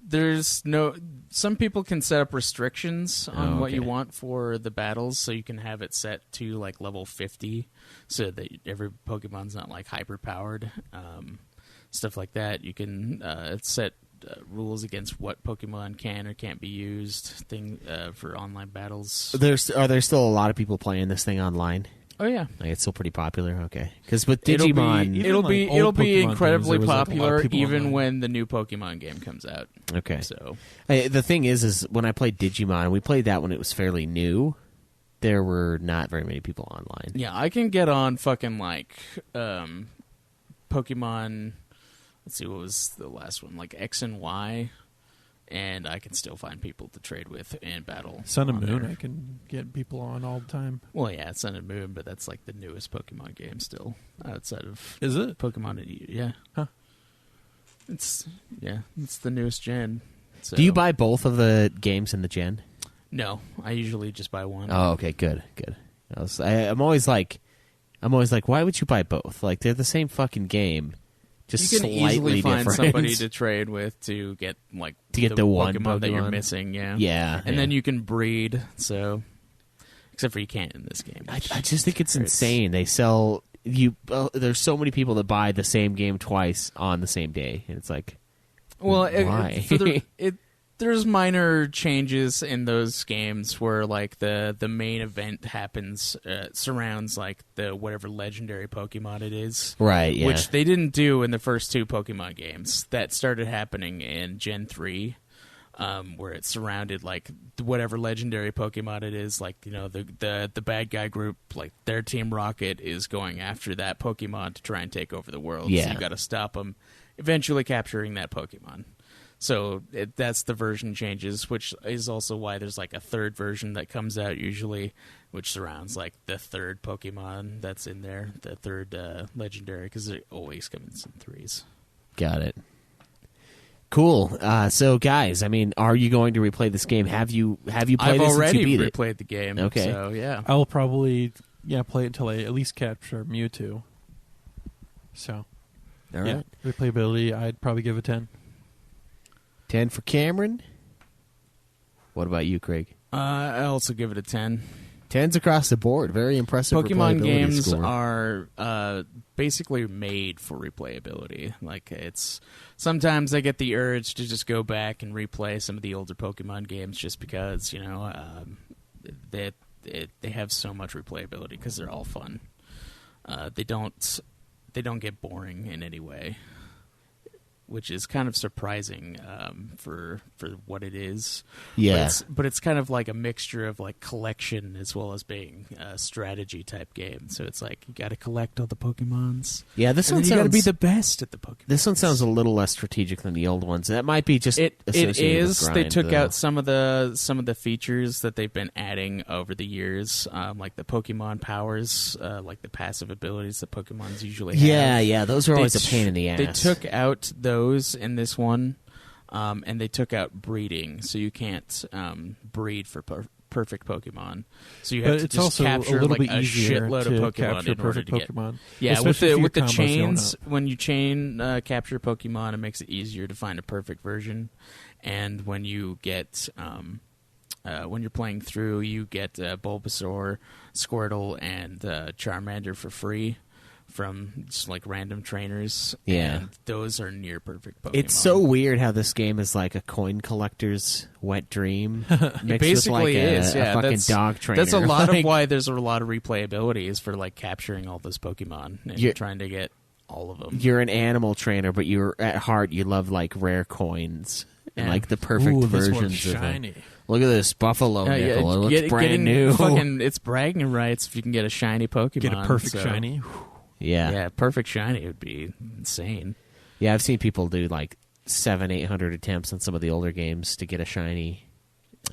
There's no. Some people can set up restrictions on what you okay. want for the battles, so you can have it set to like level 50, so that every Pokemon's not like hyper powered. Stuff like that. You can set rules against what Pokemon can or can't be used. For online battles. Are there still a lot of people playing this thing online? Oh yeah, Like, it's still pretty popular. Okay, because with Digimon, it'll like be old Pokemon incredibly games, there was, like, a lot of popular people even online. when the new Pokemon game comes out. okay. So The thing is when I played Digimon, we played that when it was fairly new. There were not very many people online. yeah, I can get on fucking like Pokemon. Let's see, what was the last one? Like X and Y, and I can still find people to trade with and battle. Sun and on Moon, there. I can get people on all the time. Well, yeah, it's Sun and Moon, but that's like the newest Pokemon game still outside of Is it? Pokemon. Yeah, Huh. it's the newest gen. So. Do you buy both of the games in the gen? No, I usually just buy one. Oh, okay, good. I'm always like, why would you buy both? Like, they're the same fucking game, just you can slightly easily find different. somebody to trade with to get like the one Pokemon that you're Pokemon. missing. Yeah, Yeah, and then you can breed. So, except for you can't in this game. I just think it's insane. They sell you. There's so many people that buy the same game twice on the same day, and it's like, Well, why? there's minor changes in those games where like the main event happens surrounds like the whatever legendary Pokemon it is, right? Yeah, which they didn't do in the first 2 Pokemon games. That started happening in Gen 3. Where it surrounded like whatever legendary Pokemon it is, like the bad guy group, like their Team Rocket is going after that Pokemon to try and take over the world. Yeah. So you got to stop them, eventually capturing that Pokemon. So that's the version changes, which is also why there's like a third version that comes out usually, which surrounds like the third Pokemon that's in there, the third legendary, because it always comes in 3s. got it. Cool. So, guys, I mean, are you going to replay this game? Have you played I've it already since you beat it? replayed the game. Okay. So yeah. I will probably play it until I at least capture Mewtwo. So All right. replayability, I'd probably give it 10. 10 for Cameron. What about you, Craig? I also give it a 10. 10s across the board. Very impressive. Pokemon replayability games score. are basically made for replayability. Like it's sometimes I get the urge to just go back and replay some of the older Pokemon games just because they have so much replayability because they're all fun. They don't get boring in any way. which is kind of surprising for what it is. Yeah. But it's kind of like a mixture of like collection as well as being a strategy type game. So it's like you got to collect all the Pokemons. Yeah, this and one then you got to sounds be the best at the Pokemon. This one sounds a little less strategic than the old ones. That might be just It associated with is. grind, They took though. out some of the features that they've been adding over the years, like the Pokemon powers, like the passive abilities that Pokemon's usually have. Yeah, those are always a pain in the ass. They took out those in this one, and they took out breeding, so you can't breed for perfect Pokemon. So you have But to it's just also capture a little like bit a easier shitload to of Pokemon capture in order perfect to get. Pokemon. Yeah, Especially if with the your combos chains, going up. when you chain capture Pokemon, it makes it easier to find a perfect version. And when you get when you're playing through, you get Bulbasaur, Squirtle, and Charmander for free from just like random trainers. Yeah. And those are near perfect Pokemon. It's so weird how this game is like a coin collector's wet dream. It mixed basically with like is. a Yeah, fucking that's, dog trainer. That's a lot Like, of why there's a lot of replayability is for like capturing all those Pokemon and You're- trying to get all of them. you're an animal trainer, but you're at heart you love like rare coins and Yeah. like the perfect Ooh, this versions one's of shiny. it. Look at this buffalo nickel. It looks brand getting new. Fucking, it's bragging rights if you can get a shiny Pokemon. Get a perfect so- shiny. yeah. Yeah, perfect shiny would be insane. Yeah, I've seen people do like 700-800 attempts on some of the older games to get a shiny.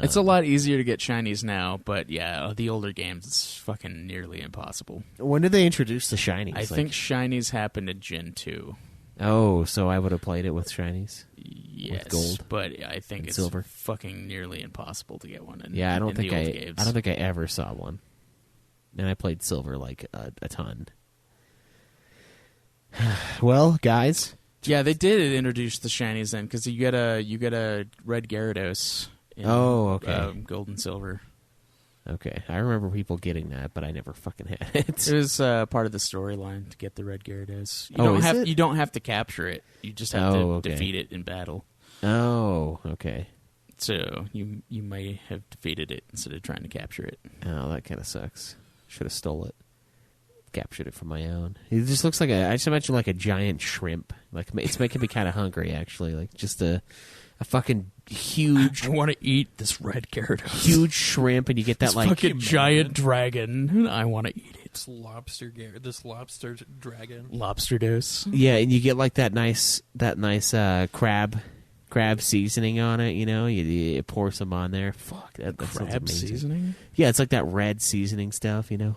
It's a lot easier to get shinies now, but yeah, the older games it's fucking nearly impossible. When did they introduce the shinies? I think shinies happened in Gen 2. Oh, so I would have played it with shinies. Yes, gold but I think and it's silver. fucking nearly impossible to get one. In, Yeah, I don't in think the old games. I don't think I ever saw one. And I played silver like a ton. Well, guys, Yeah, they did introduce the shinies then because you get a red Gyarados. In, Oh, okay. Gold and silver. okay. I remember people getting that, but I never fucking had it. It was part of the storyline to get the red Gyarados. Is it? You don't have to capture it. You just have to Okay. defeat it in battle. Oh, okay. So you might have defeated it instead of trying to capture it. Oh, that kind of sucks. Should have stole it. Captured it for my own. It just looks like I just imagine like a giant shrimp. Like it's making me kind of hungry, actually. Like just a fucking huge, I want to eat this red Gyarados. huge shrimp, and you get that This like fucking giant dragon. I want to eat it. This lobster dragon. Lobster dose. yeah, and you get like that nice crab seasoning on it. You know, you pour some on there. Fuck, that sounds Crab amazing. seasoning? Yeah, it's like that red seasoning stuff. You know.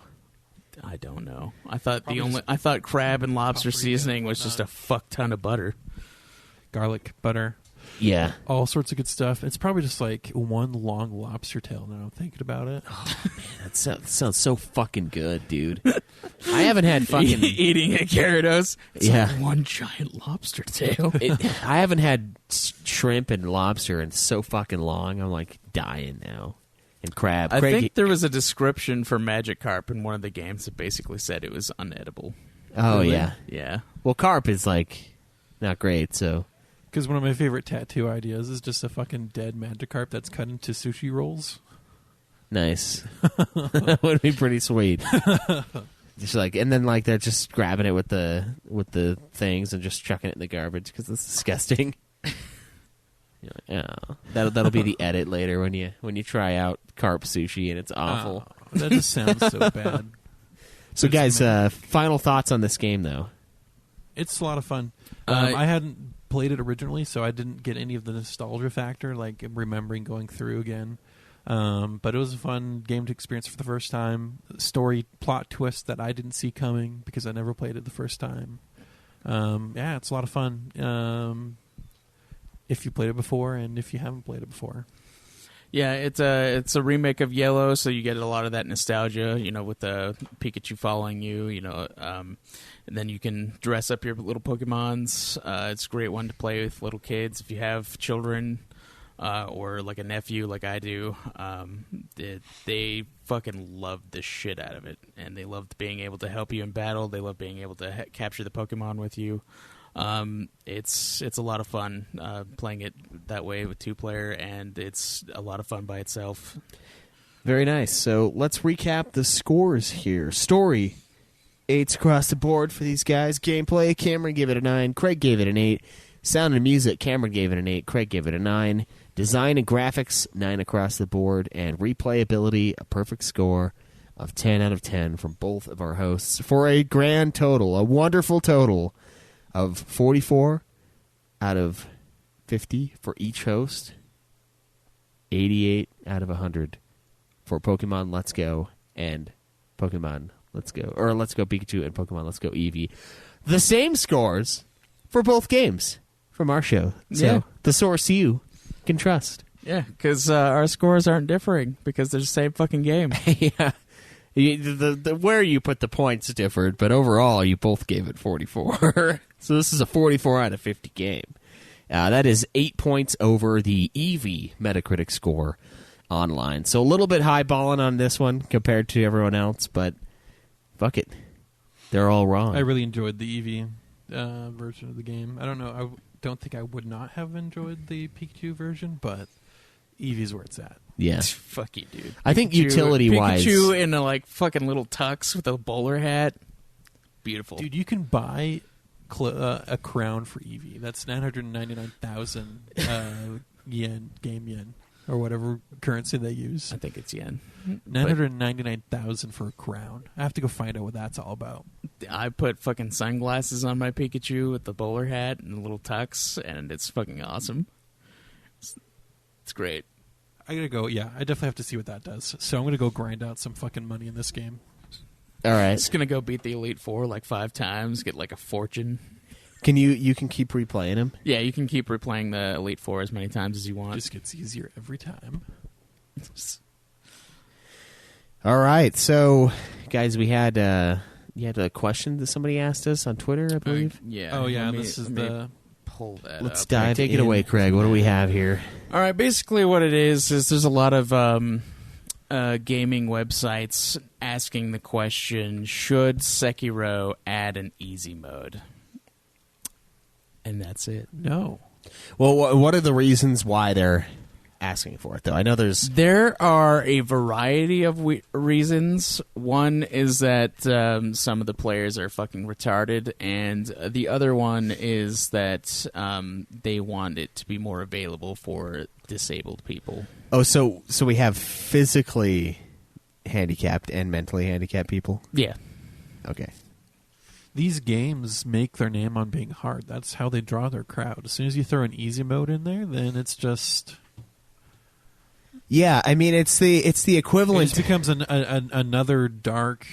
I don't know. I thought Probably I thought crab and lobster paprika seasoning and was just a whatnot. fuck ton of butter. Garlic, butter, Yeah. all sorts of good stuff. It's probably just like one long lobster tail now I'm thinking about it. That sounds so fucking good, dude. I haven't had fucking. Eating a Gyarados. It's Yeah. like one giant lobster tail. I haven't had shrimp and lobster in so fucking long. I'm like dying now. And crab. I Craig, think there was a description for Magikarp in one of the games that basically said it was unedible. oh Really? yeah. Yeah. Well, carp is like not great. So Because one of my favorite tattoo ideas is just a fucking dead Magikarp that's cut into sushi rolls. nice. That would be pretty sweet. Just like, and then like they're just grabbing it with the things and just chucking it in the garbage because it's disgusting. You're like, oh, that'll be the edit later when you try out carp sushi and it's awful. Oh, that just sounds so bad. So It's guys, amazing. final thoughts on this game though. It's a lot of fun. Uh, I hadn't played it originally, so I didn't get any of the nostalgia factor, like remembering going through again. But it was a fun game to experience for the first time. Story plot twist that I didn't see coming because I never played it the first time. Yeah, it's a lot of fun. If you played it before and if you haven't played it before. Yeah, it's a remake of Yellow, so you get a lot of that nostalgia, with the Pikachu following you, and then you can dress up your little Pokemons. It's a great one to play with little kids if you have children or like a nephew like I do. They fucking love the shit out of it, and they love being able to help you in battle. They love being able to capture the Pokemon with you. It's a lot of fun playing it that way with 2-player, and it's a lot of fun by itself. Very nice. So let's recap the scores here. Story, 8s across the board for these guys. Gameplay, Cameron gave it a 9. Craig gave it an 8. Sound and music, Cameron gave it an 8, Craig gave it a 9. Design and graphics, 9 across the board. And replayability, a perfect score of 10 out of 10 from both of our hosts for a grand total, a wonderful total of 44 out of 50 for each host, 88 out of 100 for Pokemon Let's Go and Pokemon Let's Go, or Let's Go Pikachu and Pokemon Let's Go Eevee. The same scores for both games from our show. So Yeah. the source you can trust. Yeah, because our scores aren't differing because they're the same fucking game. Yeah. The where you put the points differed, but overall you both gave it 44. So this is a 44 out of 50 game. That is 8 points over the Eevee Metacritic score online. So a little bit highballing on this one compared to everyone else, but fuck it. They're all wrong. I really enjoyed the Eevee version of the game. I don't know. I don't think I would not have enjoyed the Pikachu version, but Eevee's where it's at. Yeah. Fuck you, dude. I think utility-wise... Pikachu in a like fucking little tux with a bowler hat. Beautiful. Dude, you can buy a crown for Eevee. That's 999,000 yen, game yen, or whatever currency they use. I think it's yen. 999,000 for a crown. I have to go find out what that's all about. I put fucking sunglasses on my Pikachu with the bowler hat and a little tux, and it's fucking awesome. It's great. I gotta go. Yeah, I definitely have to see what that does. So I'm gonna go grind out some fucking money in this game. All right. Just gonna go beat the Elite Four like 5 times, get like a fortune. Can you can keep replaying them? Yeah, you can keep replaying the Elite Four as many times as you want. Just gets easier every time. All right. So, guys, we had you had a question that somebody asked us on Twitter, I believe. Yeah. Oh yeah, let me- this is let me the. pull that Let's up. dive. Take it away, Craig. What do we have here? All right, basically what it is there's a lot of gaming websites asking the question, should Sekiro add an easy mode? And that's it. No. Well, what are the reasons why they're asking for it, though? I know There are a variety of reasons. One is that some of the players are fucking retarded, and the other one is that they want it to be more available for disabled people. Oh, so we have physically handicapped and mentally handicapped people? Yeah. Okay. These games make their name on being hard. That's how they draw their crowd. As soon as you throw an easy mode in there, then it's just... Yeah, I mean, it's the equivalent... It becomes another dark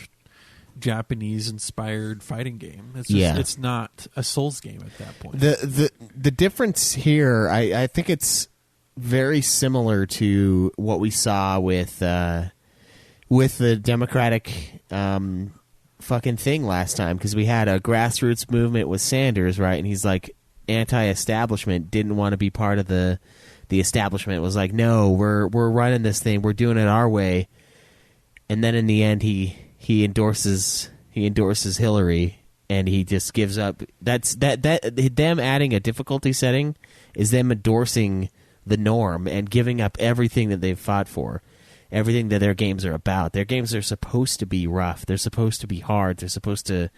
Japanese-inspired fighting game. It's just, It's not a Souls game at that point. The difference here, I think it's very similar to what we saw with the Democratic fucking thing last time, because we had a grassroots movement with Sanders, right? And he's like anti-establishment, didn't want to be part of the establishment. Was like, no, we're running this thing, we're doing it our way. And then in the end, he endorses Hillary, and he just gives up. That's them adding a difficulty setting is them endorsing the norm and giving up everything that they've fought for. Everything that their games are about. Their games are supposed to be rough. They're supposed to be hard. They're supposed to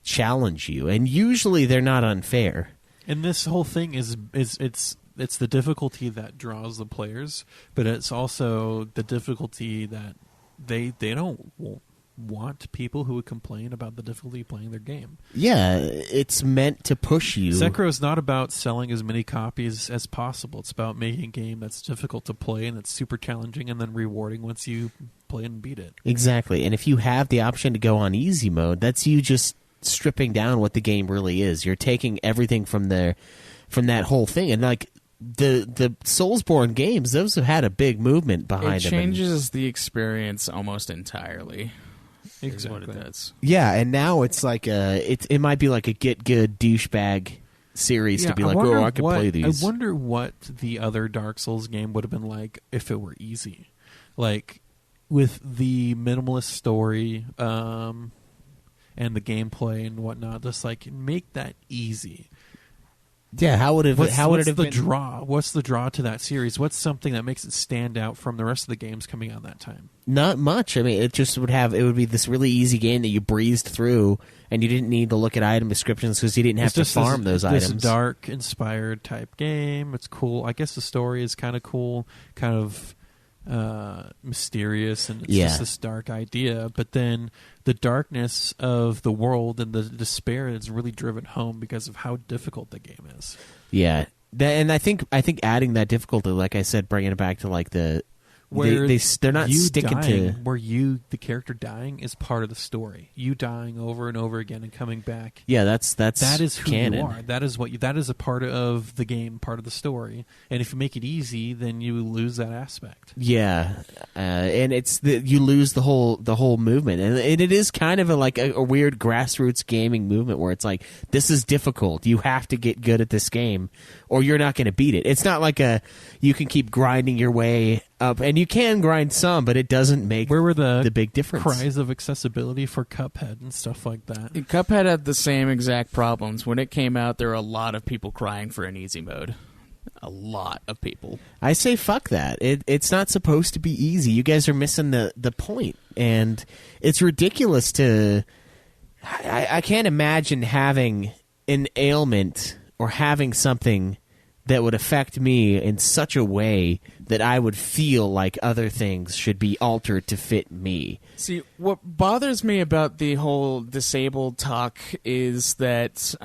challenge you, and usually they're not unfair. And this whole thing is it's the difficulty that draws the players, but it's also the difficulty that they don't want people who would complain about the difficulty playing their game. Yeah, it's meant to push you. Sekiro is not about selling as many copies as possible. It's about making a game that's difficult to play and that's super challenging and then rewarding once you play and beat it. Exactly. And if you have the option to go on easy mode, that's you just stripping down what the game really is. You're taking everything from that whole thing. And like the Soulsborne games, those have had a big movement behind them. It changes the experience almost entirely. Exactly. Is what it does. Yeah, and now it's like it might be like a get good douchebag series to be like, oh, I can play these. I wonder what the other Dark Souls game would have been like if it were easy, like with the minimalist story and the gameplay and whatnot. Just like make that easy. Yeah, how would it What's have the been? draw? What's the draw to that series? What's something that makes it stand out from the rest of the games coming out that time? Not much. I mean, it would be this really easy game that you breezed through, and you didn't need to look at item descriptions because you didn't have to farm those items. This dark, inspired type game. It's cool. I guess the story is kind of cool, kind of mysterious, and it's just this dark idea. But then the darkness of the world and the despair is really driven home because of how difficult the game is. Yeah, and I think adding that difficulty, like I said, bringing it back to like the where they're not sticking to where the character dying is part of the story. You dying over and over again and coming back. Yeah, that is who canon. you are. That is a part of the game, part of the story. And if you make it easy, then you lose that aspect. Yeah, and you lose the whole movement, and it is kind of a weird grassroots gaming movement where it's like, this is difficult. You have to get good at this game, or you're not going to beat it. It's not like you can keep grinding your way up, and you can grind some, but it doesn't make where were the big difference. Cries of accessibility for Cuphead and stuff like that. Cuphead had the same exact problems. When it came out, there were a lot of people crying for an easy mode. A lot of people. I say fuck that. It's not supposed to be easy. You guys are missing the point, and it's ridiculous to... I can't imagine having an ailment or having something that would affect me in such a way that I would feel like other things should be altered to fit me. See, what bothers me about the whole disabled talk is that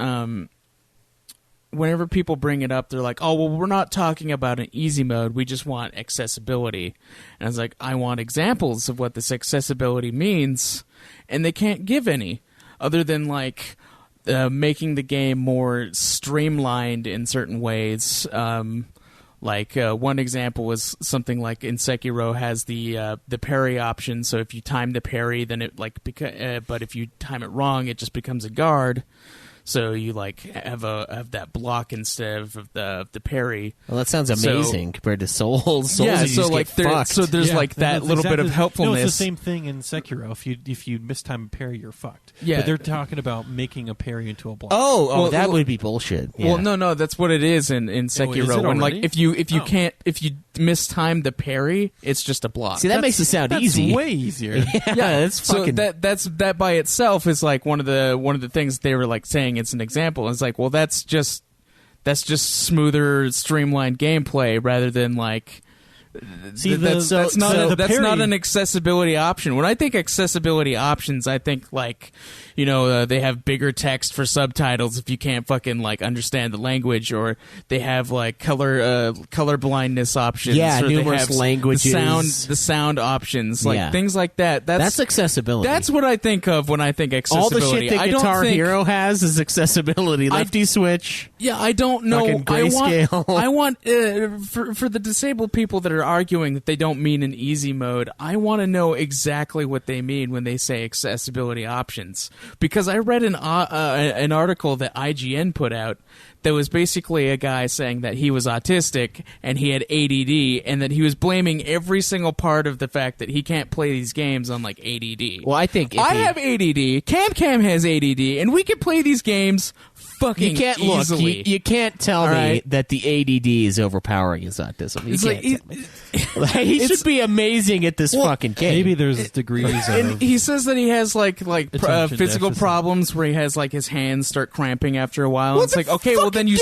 whenever people bring it up, they're like, oh, well, we're not talking about an easy mode. We just want accessibility. And I was like, I want examples of what this accessibility means. And they can't give any other than like... making the game more streamlined in certain ways. One example was something like in Sekiro has the parry option. So if you time the parry, then it but if you time it wrong, it just becomes a guard. So you have that block instead of the parry. Well, that sounds amazing compared to Souls. Yeah, so there's that little bit of helpfulness. No, it's the same thing in Sekiro. If you mistime a parry, you're fucked. Yeah, but they're talking about making a parry into a block. Oh, that would be bullshit. Yeah. Well, no, that's what it is in Sekiro. When if you mistime the parry, it's just a block. See, that makes it sound easy. That's way easier. Yeah, that's fucking. So that by itself is like one of the things they were like saying. It's an example. It's like, well, that's just smoother, streamlined gameplay rather than like. See, that's not an accessibility option. When I think accessibility options, I think like, they have bigger text for subtitles if you can't fucking like understand the language, or they have like color blindness options. Yeah, or numerous they have languages. The sound options, like things like that. That's accessibility. That's what I think of when I think accessibility. All the shit that Guitar Hero has is accessibility. Lefty switch. Yeah, I don't know. Fucking grayscale. I want for the disabled people that are arguing that they don't mean an easy mode, I want to know exactly what they mean when they say accessibility options. Because I read an article that IGN put out that was basically a guy saying that he was autistic and he had ADD, and that he was blaming every single part of the fact that he can't play these games on like ADD. Well, I think I have ADD, Cam has ADD, and we can play these games fucking you can't easily. Look. You can't tell me that the ADD is overpowering his autism. He should be amazing at this fucking game. Maybe there's degrees of... And he says that he has physical deficit. problems where he has like his hands start cramping after a while. Well, it's like, okay, well then you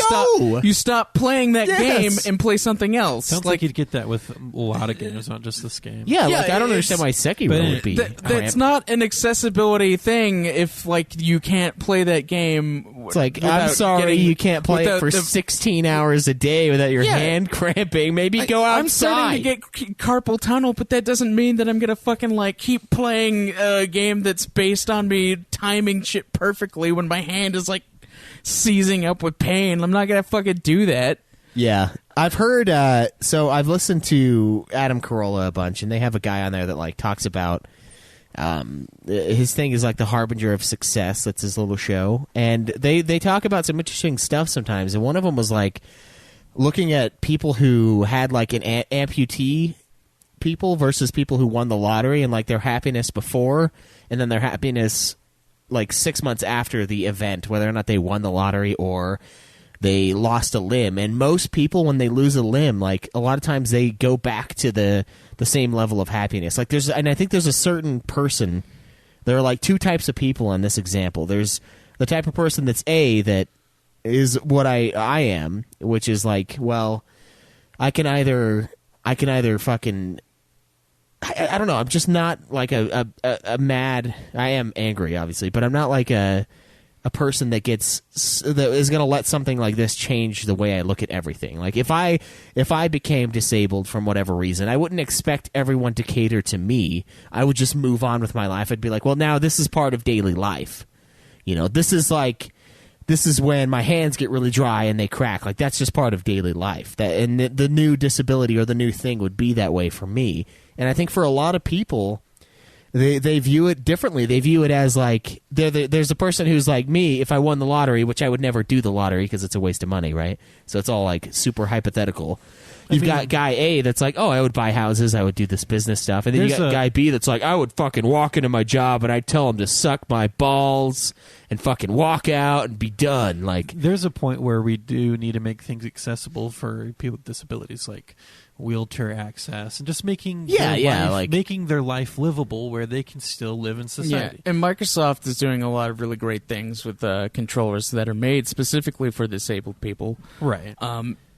stop playing that game and play something else. Sounds like you'd get that with a lot of games, not just this game. Yeah, I don't understand why Sekiro would be. That's not an accessibility thing. If you can't play that game, it's like, I'm sorry, you can't play it for 16 hours a day without your hand cramping. Maybe go outside. I'm starting to get carpal tunnel, but that doesn't mean that I'm gonna fucking keep playing a game that's based on me timing shit perfectly when my hand is seizing up with pain. I'm not gonna fucking do that. Yeah, I've heard. So I've listened to Adam Carolla a bunch, and they have a guy on there that talks about. His thing is the harbinger of success. That's his little show, and they talk about some interesting stuff sometimes. And one of them was looking at people who had an amputee people versus people who won the lottery, and their happiness before, and then their happiness 6 months after the event, whether or not they won the lottery or they lost a limb. And most people, when they lose a limb, like a lot of times they go back to the same level of happiness. Like and I think there's a certain person. There are like two types of people in this example. There's the type of person that's that is what I am, which is like, well, I can either fucking, I don't know. I'm just not like a mad. I am angry, obviously, but I'm not like a person that is going to let something like this change the way I look at everything. Like if I became disabled from whatever reason, I wouldn't expect everyone to cater to me. I would just move on with my life. I'd be like, well, now this is part of daily life. This is when my hands get really dry and they crack. Like that's just part of daily life. And the new disability or the new thing would be that way for me. And I think for a lot of people, they view it differently. They view it as like there's a person who's like me. If I won the lottery, which I would never do the lottery because it's a waste of money, right? So it's all like super hypothetical. You've got guy A that's like, oh, I would buy houses, I would do this business stuff, and then you got guy B that's like, I would fucking walk into my job and I'd tell him to suck my balls and fucking walk out and be done. Like, there's a point where we do need to make things accessible for people with disabilities, like wheelchair access, and just making making their life livable where they can still live in society. Yeah, and Microsoft is doing a lot of really great things with controllers that are made specifically for disabled people. Right.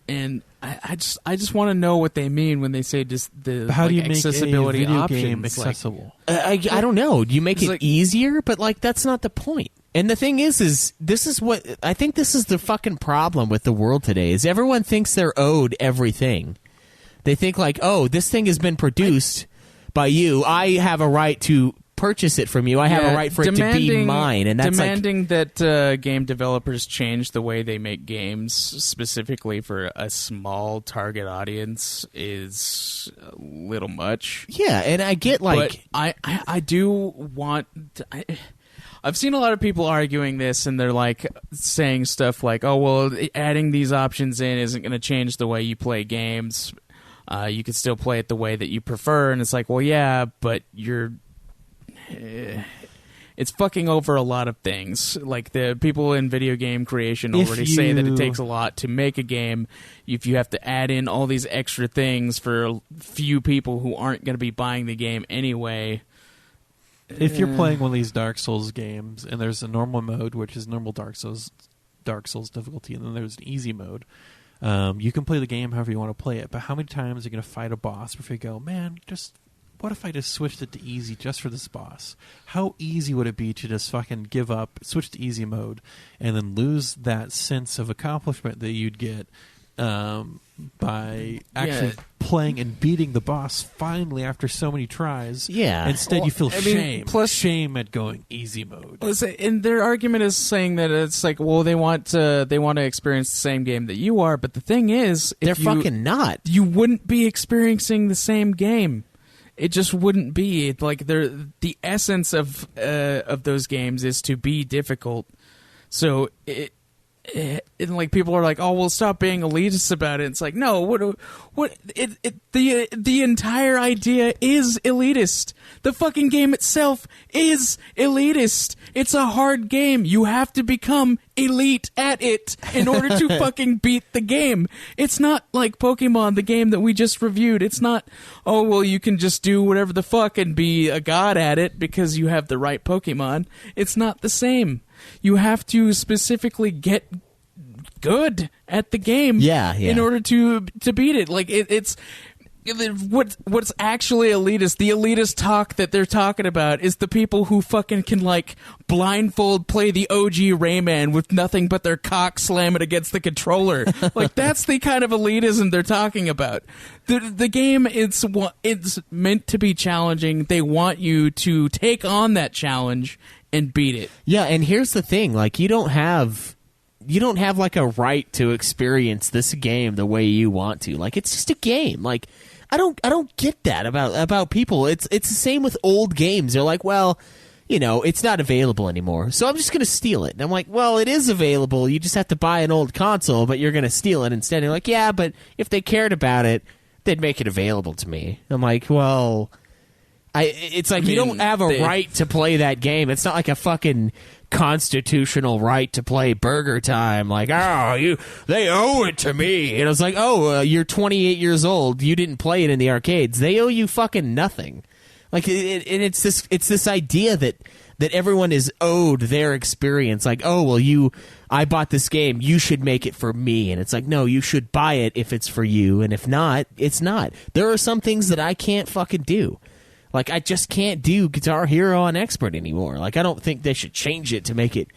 And I just want to know what they mean when they say just the how do you accessibility make a video options game accessible? I don't know. Do you make it like, easier? But like that's not the point. And the thing is this is what I think this is the fucking problem with the world today is everyone thinks they're owed everything. They think like, oh, this thing has been produced by you. I have a right to purchase it from you. I have a right for it to be mine. And that's demanding that game developers change the way they make games specifically for a small target audience is a little much. Yeah, and I get like... But I do want... I've seen a lot of people arguing this, and they're like saying stuff like, oh, well, adding these options in isn't going to change the way you play games. You can still play it the way that you prefer. And it's like, well, yeah, but you're... it's fucking over a lot of things. Like the people in video game creation already say that it takes a lot to make a game. If you have to add in all these extra things for a few people who aren't going to be buying the game anyway... If you're playing one of these Dark Souls games, and there's a normal mode, which is normal Dark Souls difficulty, and then there's an easy mode, you can play the game however you want to play it, but how many times are you going to fight a boss before you go, man, what if I just switched it to easy just for this boss? How easy would it be to just fucking give up, switch to easy mode, and then lose that sense of accomplishment that you'd get by actually playing and beating the boss finally after so many tries. Yeah. Instead, you feel shame at going easy mode. And their argument is saying that it's like, well, they want to experience the same game that you are, but the thing is, they're fucking not. You wouldn't be experiencing the same game. It just wouldn't be. Like the essence of those games is to be difficult. So and like people are like, oh, well, stop being elitist about it. It's like, no, the entire idea is elitist. The fucking game itself is elitist. It's a hard game. You have to become elite at it in order to fucking beat the game. It's not like Pokemon, the game that we just reviewed. It's not, oh, well, you can just do whatever the fuck and be a god at it because you have the right Pokemon. It's not the same. You have to specifically get good at the game in order to beat it. Like it's what's actually elitist. The elitist talk that they're talking about is the people who fucking can like blindfold play the OG Rayman with nothing but their cock slam it against the controller. Like that's the kind of elitism they're talking about. The game it's meant to be challenging. They want you to take on that challenge and beat it. Yeah, and here's the thing, like you don't have like a right to experience this game the way you want to. Like it's just a game. Like I don't get that about people. It's the same with old games. They're like, well, it's not available anymore, so I'm just going to steal it. And I'm like, well, it is available. You just have to buy an old console, but you're going to steal it instead. And they're like, yeah, but if they cared about it, they'd make it available to me. I'm like, well, it's like you don't have a right to play that game. It's not like a fucking constitutional right to play Burger Time. Like, they owe it to me. And I was like, you're 28 years old. You didn't play it in the arcades. They owe you fucking nothing. Like, and it's this idea that everyone is owed their experience. Like, I bought this game, you should make it for me. And it's like, no, you should buy it if it's for you, and if not, it's not. There are some things that I can't fucking do. Like, I just can't do Guitar Hero on Expert anymore. Like, I don't think they should change it to make it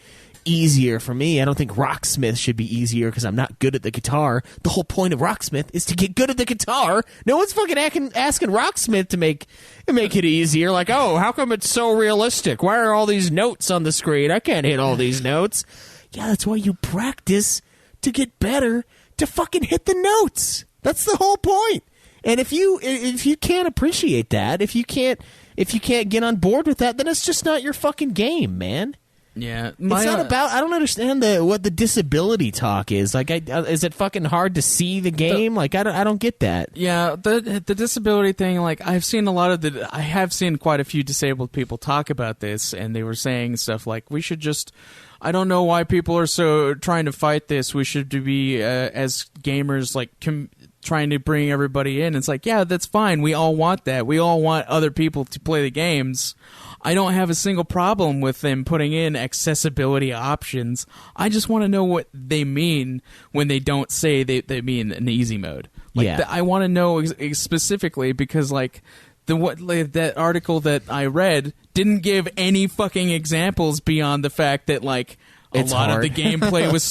easier for me. I don't think Rocksmith should be easier because I'm not good at the guitar. The whole point of Rocksmith is to get good at the guitar. No one's fucking asking Rocksmith to make it easier. Like, how come it's so realistic? Why are all these notes on the screen? I can't hit all these notes. Yeah, that's why you practice to get better to fucking hit the notes. That's the whole point. And if you can't appreciate that, if you can't get on board with that, then it's just not your fucking game, man. Yeah, it's not about. I don't understand what the disability talk is. Like, is it fucking hard to see the game? I don't get that. Yeah, the disability thing. Like, I have seen quite a few disabled people talk about this, and they were saying stuff like, we should just. I don't know why people are so trying to fight this. We should be as gamers like. Trying to bring everybody in. It's like, yeah, that's fine. We all want that. We all want other people to play the games. I don't have a single problem with them putting in accessibility options. I just want to know what they mean when they don't say they mean an easy mode. I want to know specifically because that article that I read didn't give any fucking examples beyond the fact that a lot of the gameplay was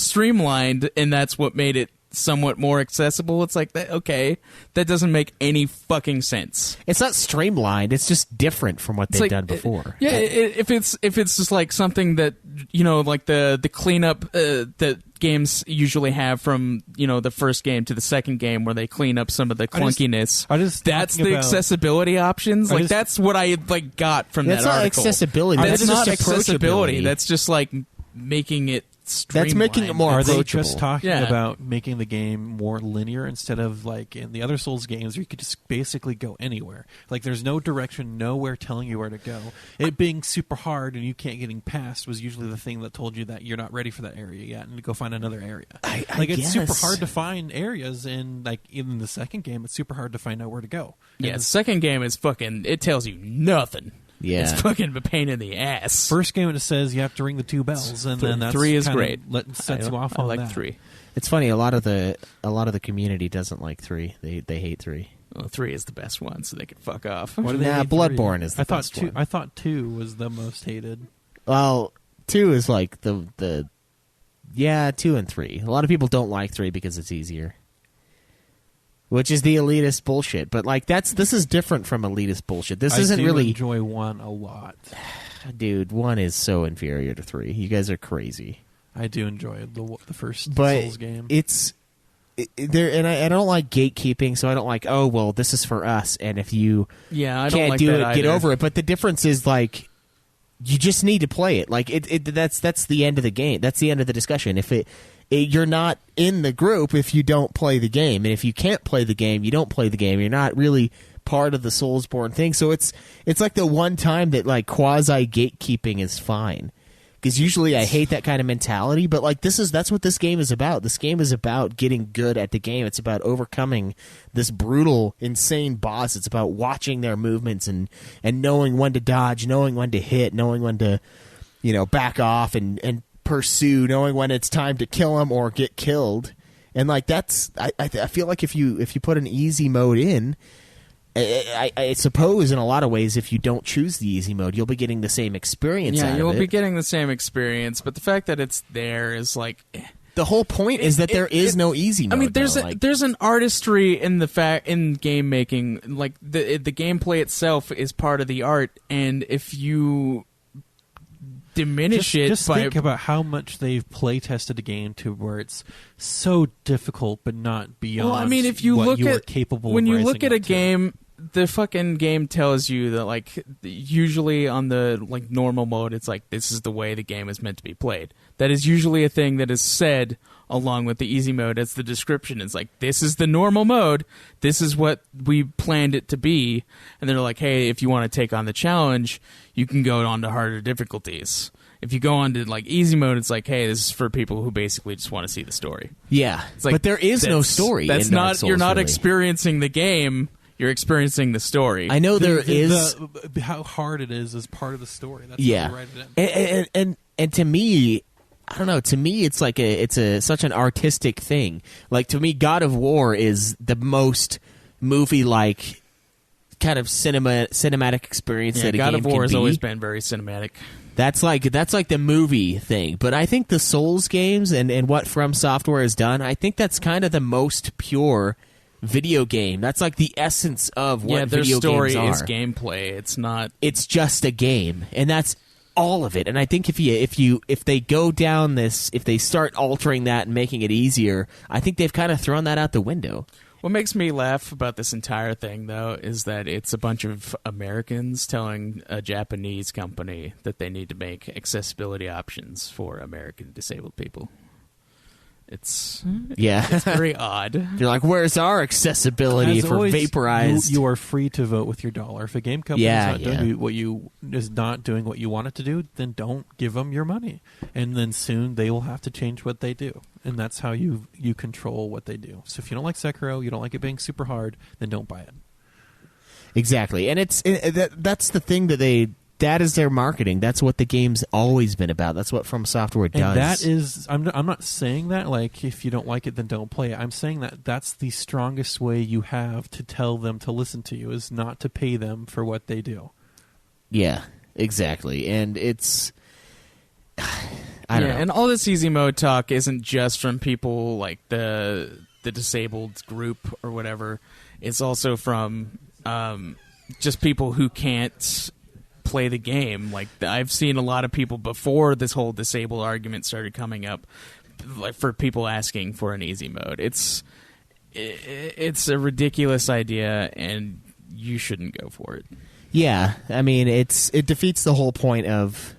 streamlined, and that's what made it somewhat more accessible. It's like, okay, that doesn't make any fucking sense. It's not streamlined. It's just different from what they've done before. If it's just like something that like the cleanup that games usually have from the first game to the second game, where they clean up some of the clunkiness. That's the accessibility options. That's what I got from that article. That's not accessibility. That's not accessibility. That's just making it. That's making it more approachable. Are they just talking about making the game more linear instead of in the other Souls games where you could just basically go anywhere? There's no direction, nowhere telling you where to go. It being super hard and you can't getting past was usually the thing that told you that you're not ready for that area yet and to go find another area. It's super hard to find areas, and in the second game it's super hard to find out where to go. Yeah, the second game is it tells you nothing. Yeah, it's fucking a pain in the ass. First game it says you have to ring the 2 bells, and then that's 3 is great. Sets you off on that. 3. It's funny. A lot of the community doesn't like 3. They hate 3. Well, 3 is the best one, so they can fuck off. Bloodborne is the best one. I thought 2 was the most hated. Well, 2 is the 2 and 3. A lot of people don't like 3 because it's easier. Which is the elitist bullshit, but this is different from elitist bullshit. This isn't really. I enjoy 1 a lot, dude. 1 is so inferior to 3. You guys are crazy. I do enjoy the first Souls game. It's there, and I don't like gatekeeping, so I don't like. Oh well, this is for us, and if you I can't don't like do that it, either. get over it. But the difference is you just need to play it. That's the end of the game. That's the end of the discussion. You're not in the group if you don't play the game, and if you can't play the game, you don't play the game. You're not really part of the Soulsborne thing. So it's like the one time that quasi gatekeeping is fine, because usually I hate that kind of mentality. But that's what this game is about. This game is about getting good at the game. It's about overcoming this brutal, insane boss. It's about watching their movements and knowing when to dodge, knowing when to hit, knowing when to back off and pursue, knowing when it's time to kill him or get killed. And that's I feel like if you put an easy mode in, I suppose in a lot of ways if you don't choose the easy mode, you'll be getting the same experience out of it. Yeah, you'll be getting the same experience, but the fact that it's there is the whole point is that there is no easy mode. I mean, there's an artistry in in game making. The gameplay itself is part of the art, and if you diminish it. Just think about how much they've play tested a game to where it's so difficult, but not beyond. Well, I mean, if you look at capable when of you look at a to. game, the fucking game tells you that usually on the normal mode, it's this is the way the game is meant to be played. That is usually a thing that is said along with the easy mode as the description. It's this is the normal mode. This is what we planned it to be. And they're hey, if you want to take on the challenge, you can go on to harder difficulties. If you go on to like easy mode, it's like, hey, this is for people who basically just want to see the story. Yeah, It's like, but there is no that's- story. That's in Dark not. Souls, You're not really. experiencing the game. You're experiencing the story. I know there is. How hard it is part of the story. That's Yeah, how you write it in. and to me, I don't know. To me, it's like such an artistic thing. Like to me, God of War is the most movie-like kind of cinematic experience that a God game of War can has be. always been very cinematic. That's like the movie thing. But I think the Souls games and what From Software has done, I think that's kind of the most pure video game. That's like the essence of what their video story games is are. gameplay. It's not. It's just a game, and that's all of it. And I think if they go down this, if they start altering that and making it easier, I think they've kind of thrown that out the window. What makes me laugh about this entire thing, though, is that it's a bunch of Americans telling a Japanese company that they need to make accessibility options for American disabled people. It's Yeah, very odd. they're like, "Where's our accessibility As for always, vaporized?" You are free to vote with your dollar. If a game company is not doing what you want it to do, then don't give them your money. And then soon they will have to change what they do. And that's how you control what they do. So if you don't like Sekiro, you don't like it being super hard, then don't buy it. Exactly, and that's the thing that is their marketing. That's what the game's always been about. That's what From Software does. And that is, I'm not saying that, like, if you don't like it, then don't play it. I'm saying that that's the strongest way you have to tell them to listen to you, is not to pay them for what they do. Yeah, exactly, and it's. I don't know. And all this easy mode talk isn't just from people like the disabled group or whatever. It's also from just people who can't play the game. Like I've seen a lot of people before this whole disabled argument started coming up, like for people asking for an easy mode. It's a ridiculous idea, and you shouldn't go for it. Yeah, I mean it defeats the whole point of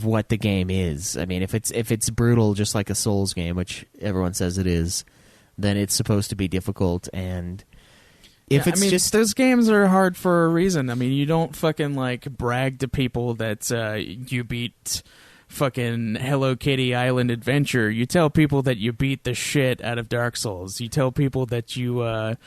what the game is. I mean, if it's brutal just like a Souls game, which everyone says it is, then it's supposed to be difficult. And if it's just those games are hard for a reason. I mean, you don't fucking like brag to people that you beat fucking Hello Kitty Island Adventure. You tell people that you beat the shit out of Dark Souls. You tell people that you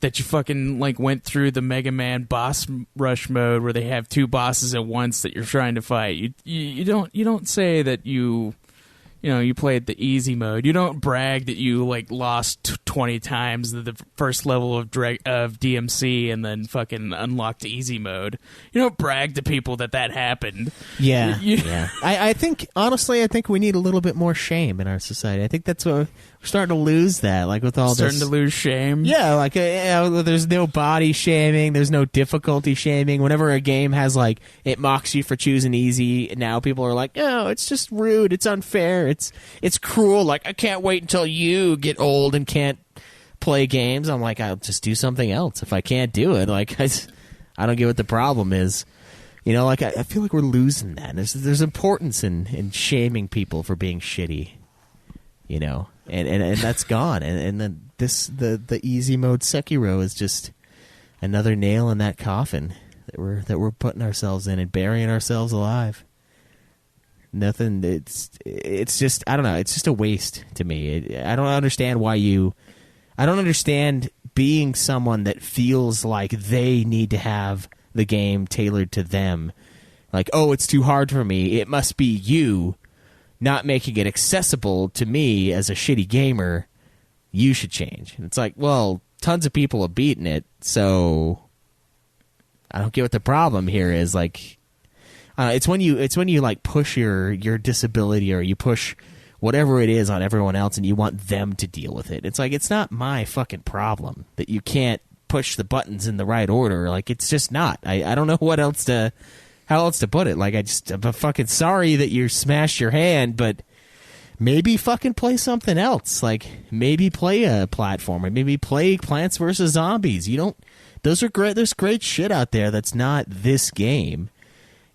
fucking like went through the Mega Man boss rush mode where they have two bosses at once that you're trying to fight. You don't say that you played the easy mode. You don't brag that you like lost 20 times the first level of DMC and then fucking unlocked easy mode. You don't brag to people that happened. Yeah, yeah. I think honestly, we need a little bit more shame in our society. I think that's what we're starting to lose. That like with all starting this, to lose shame. Yeah, like there's no body shaming, there's no difficulty shaming. Whenever a game has like it mocks you for choosing easy, now people are like, oh, it's just rude, it's unfair, it's cruel. Like I can't wait until you get old and can't play games. I'm like, I'll just do something else if I can't do it. Like I don't get what the problem is. You know, like I feel like we're losing that. There's importance in shaming people for being shitty. You know, and that's gone. And then the easy mode Sekiro is just another nail in that coffin that we're putting ourselves in and burying ourselves alive. Nothing. It's just, I don't know. It's just a waste to me. I don't understand why I don't understand being someone that feels like they need to have the game tailored to them. Like, oh, it's too hard for me. It must be you not making it accessible to me as a shitty gamer. You should change. And it's like, well, tons of people have beaten it, so I don't get what the problem here is. Like, it's when you like push your disability or you push whatever it is on everyone else and you want them to deal with it. It's like, it's not my fucking problem that you can't push the buttons in the right order. Like, it's just not. I don't know how else to put it. Like, I'm fucking sorry that you smashed your hand, but maybe fucking play something else. Like, maybe play a platformer. Maybe play Plants vs. Zombies. There's great shit out there that's not this game.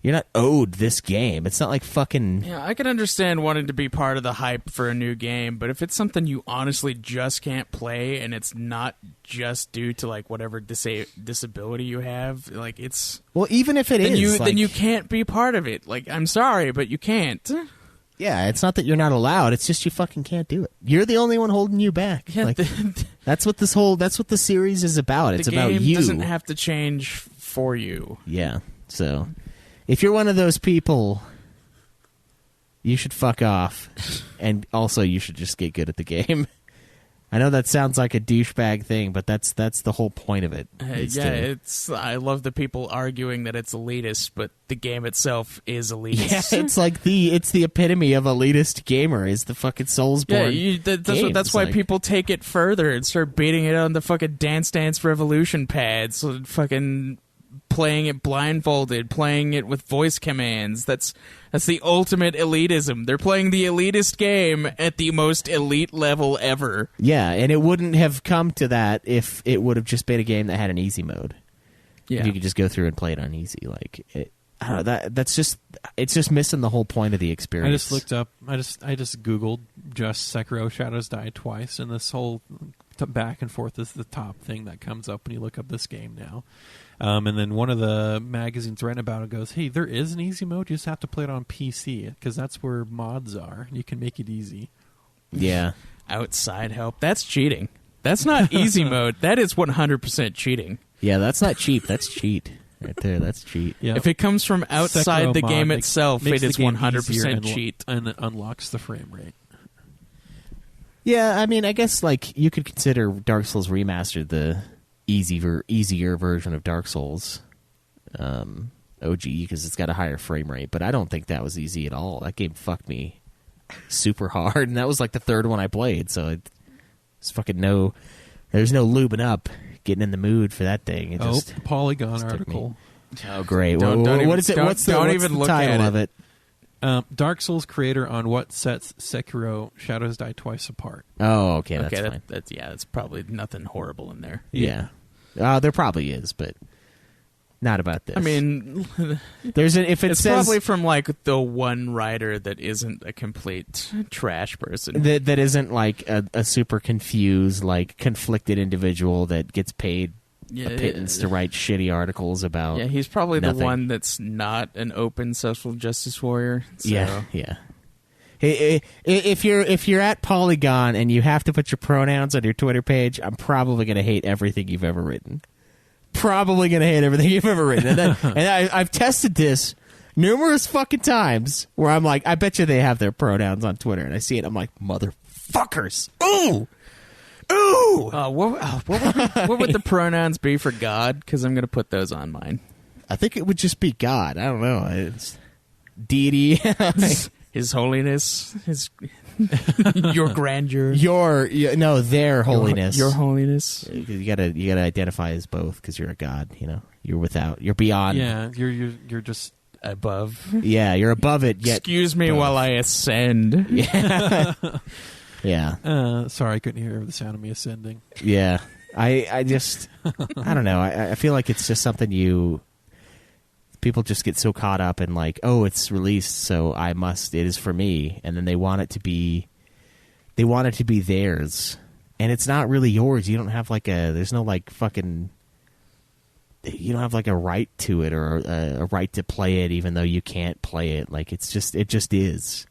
You're not owed this game. It's not like fucking... Yeah, I can understand wanting to be part of the hype for a new game, but if it's something you honestly just can't play and it's not just due to like whatever disability you have, like it's... Well, even if it is... then you can't be part of it. Like, I'm sorry, but you can't. Yeah, it's not that you're not allowed. It's just you fucking can't do it. You're the only one holding you back. Yeah, like, that's what the series is about. It's about you. The game doesn't have to change for you. Yeah, so... If you're one of those people, you should fuck off. And also, you should just get good at the game. I know that sounds like a douchebag thing, but that's the whole point of it. I love the people arguing that it's elitist, but the game itself is elitist. Yeah, it's like it's the epitome of elitist gamer is the fucking Soulsborne. Yeah, that's why people take it further and start beating it on the fucking Dance Dance Revolution pads, so fucking playing it blindfolded, playing it with voice commands. That's the ultimate elitism. They're playing the elitist game at the most elite level ever. Yeah, and it wouldn't have come to that if it would have just been a game that had an easy mode. Yeah, if you could just go through and play it on easy. Like, I don't know, it's just missing the whole point of the experience. I just looked up. I just Googled just Sekiro Shadows Die Twice, and this whole back and forth is the top thing that comes up when you look up this game now. And then one of the magazines writing about it goes, hey, there is an easy mode. You just have to play it on PC because that's where mods are. You can make it easy. Yeah. Outside help. That's cheating. That's not easy mode. That is 100% cheating. Yeah, that's not cheap. That's cheat. Right there, that's cheat. Yep. If it comes from outside Sekiro the game mod itself, makes it is the game 100% cheat. And it unlocks the frame rate. Yeah, I mean, I guess like you could consider Dark Souls Remastered the easier version of Dark Souls OG because it's got a higher frame rate, but I don't think that was easy at all. That game fucked me super hard, and that was like the third one I played, so it's fucking there's no lubing up, getting in the mood for that thing. It just Polygon article. Oh, great. What is it? What's the title of it? Dark Souls creator on what sets Sekiro Shadows Die Twice apart. Oh, okay, that's fine. That's probably nothing horrible in there. Yeah. There probably is, but not about this. I mean, it's probably from like the one writer that isn't a complete trash person. That isn't like a super confused, like conflicted individual that gets paid a pittance to write shitty articles about. Yeah, he's probably nothing. the one that's not an open social justice warrior. So. Yeah. Hey, if you're at Polygon and you have to put your pronouns on your Twitter page, I'm probably going to hate everything you've ever written. And I've tested this numerous fucking times where I'm like, I bet you they have their pronouns on Twitter, and I see it, I'm like, motherfuckers! Ooh! What would the pronouns be for God? Because I'm going to put those on mine. I think it would just be God. I don't know. It's deity. His holiness. Your grandeur. Their holiness. Your holiness. You gotta identify as both because you're a God. You know, you're beyond. Yeah, you're just above. Yeah, you're above it. Yet excuse me while I ascend. Yeah. Yeah. Sorry, I couldn't hear the sound of me ascending. Yeah. I just, I don't know. I feel like it's just something people just get so caught up in like, oh, it's released, so it is for me. And then they want it to be theirs. And it's not really yours. You don't have there's no like fucking, you don't have like a right to it or a right to play it even though you can't play it. Like it just is.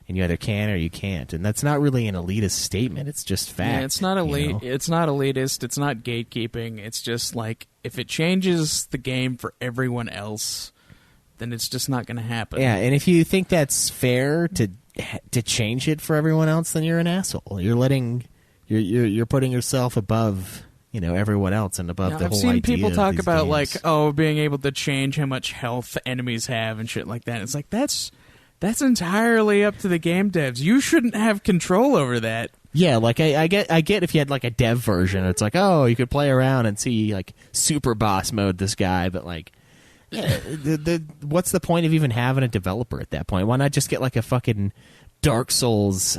And you either can or you can't, and that's not really an elitist statement. It's just fact. Yeah, it's not elite. It's not elitist. It's not gatekeeping. It's just like if it changes the game for everyone else, then it's just not going to happen. Yeah, and if you think that's fair to change it for everyone else, then you're an asshole. You're putting yourself above everyone else and above the whole idea. I've seen people talk about games. being able to change how much health enemies have and shit like that. It's like that's entirely up to the game devs. You shouldn't have control over that. Yeah, like I get if you had like a dev version, it's like, oh, you could play around and see like super boss mode this guy, but like, yeah, what's the point of even having a developer at that point? Why not just get like a fucking Dark Souls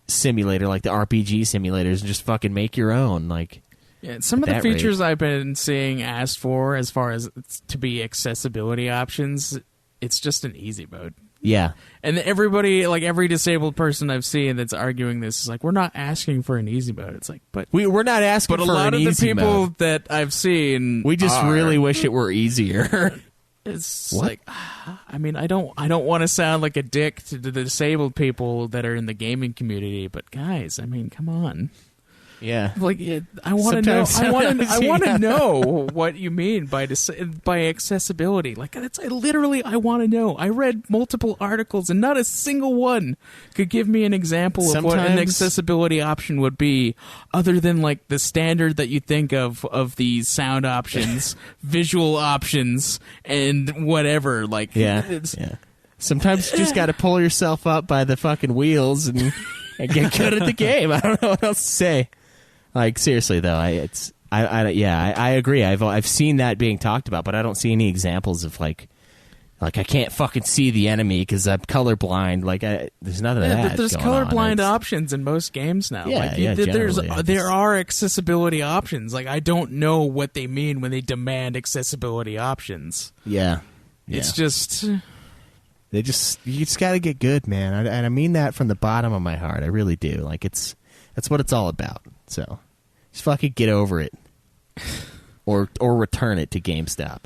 simulator, like the RPG simulators, and just fucking make your own? Like, Yeah, some of the features I've been seeing asked for as far as to be accessibility options, it's just an easy mode. Yeah. And everybody, like every disabled person I've seen that's arguing this is like, we're not asking for an easy mode. It's like, but we're not asking for an easy mode. But a lot of the people that I've seen, we just really wish it were easier. It's like, I mean, I don't want to sound like a dick to the disabled people that are in the gaming community, but guys, I mean, come on. Yeah, like I want to know. I want to know what you mean by accessibility. Like I want to know. I read multiple articles, and not a single one could give me an example of what an accessibility option would be, other than like the standard that you think of these sound options, visual options, and whatever. Like Sometimes you just got to pull yourself up by the fucking wheels and get good at the game. I don't know what else to say. Like seriously though, I agree. I've seen that being talked about, but I don't see any examples of like I can't fucking see the enemy because I'm colorblind. Like there's none of that. There's colorblind options in most games now. There are accessibility options. Like I don't know what they mean when they demand accessibility options. Yeah. It's just you just got to get good, man. And I mean that from the bottom of my heart. I really do. Like that's what it's all about. So, just fucking get over it, or return it to GameStop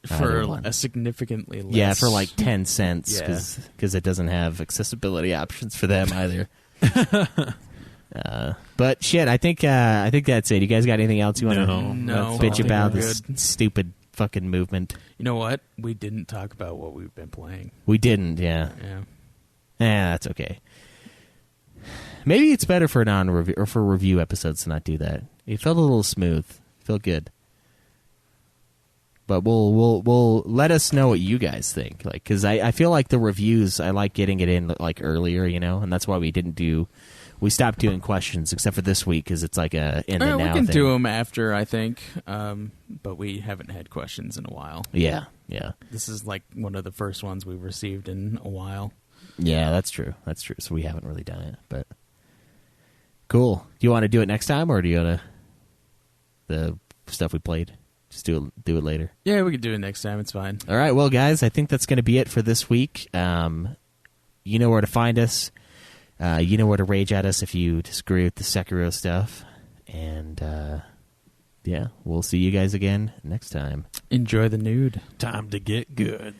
for a significantly less. Yeah, for like 10 cents because it doesn't have accessibility options for them either. But shit, I think that's it. You guys got anything else you want to bitch about this stupid fucking movement? You know what? We didn't talk about what we've been playing. We didn't. Yeah. That's okay. Maybe it's better for non-review or for review episodes to not do that. It felt a little smooth. It felt good. But we'll let us know what you guys think. Like, because I feel like the reviews, I like getting it in like earlier, and that's why we stopped doing questions except for this week because it's like a in the now thing. We can do them after, I think, but we haven't had questions in a while. Yeah. This is like one of the first ones we've received in a while. Yeah, that's true. So we haven't really done it, but. Cool. Do you want to do it next time, or do you want to the stuff we played? Just do it later. Yeah, we can do it next time. It's fine. All right. Well, guys, I think that's going to be it for this week. You know where to find us. You know where to rage at us if you disagree with the Sekiro stuff. And we'll see you guys again next time. Enjoy the nude. Time to get good.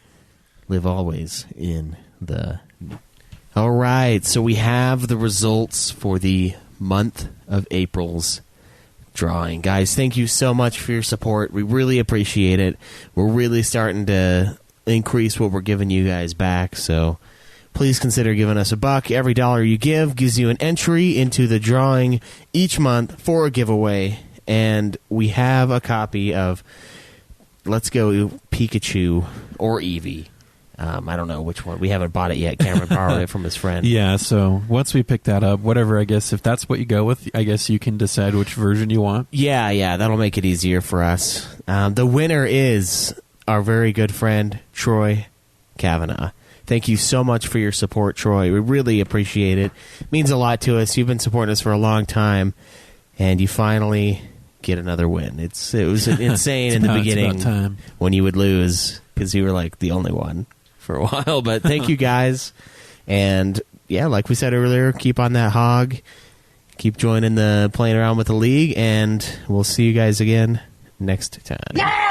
Live always in the. All right. So we have the results for the month of April's drawing. Guys, thank you so much for your support. We really appreciate it. We're really starting to increase what we're giving you guys back, so please consider giving us $1. Every $1 you give gives you an entry into the drawing each month for a giveaway, and we have a copy of Let's Go Pikachu or Eevee. I don't know which one. We haven't bought it yet. Cameron borrowed it from his friend. Yeah, so once we pick that up, whatever, I guess, if that's what you go with, I guess you can decide which version you want. Yeah, that'll make it easier for us. The winner is our very good friend, Troy Kavanaugh. Thank you so much for your support, Troy. We really appreciate it. It means a lot to us. You've been supporting us for a long time, and you finally get another win. It was insane in the beginning when you would lose because you were like the only one for a while, but thank you guys. And yeah, like we said earlier, keep on that hog, keep joining the playing around with the league, and we'll see you guys again next time.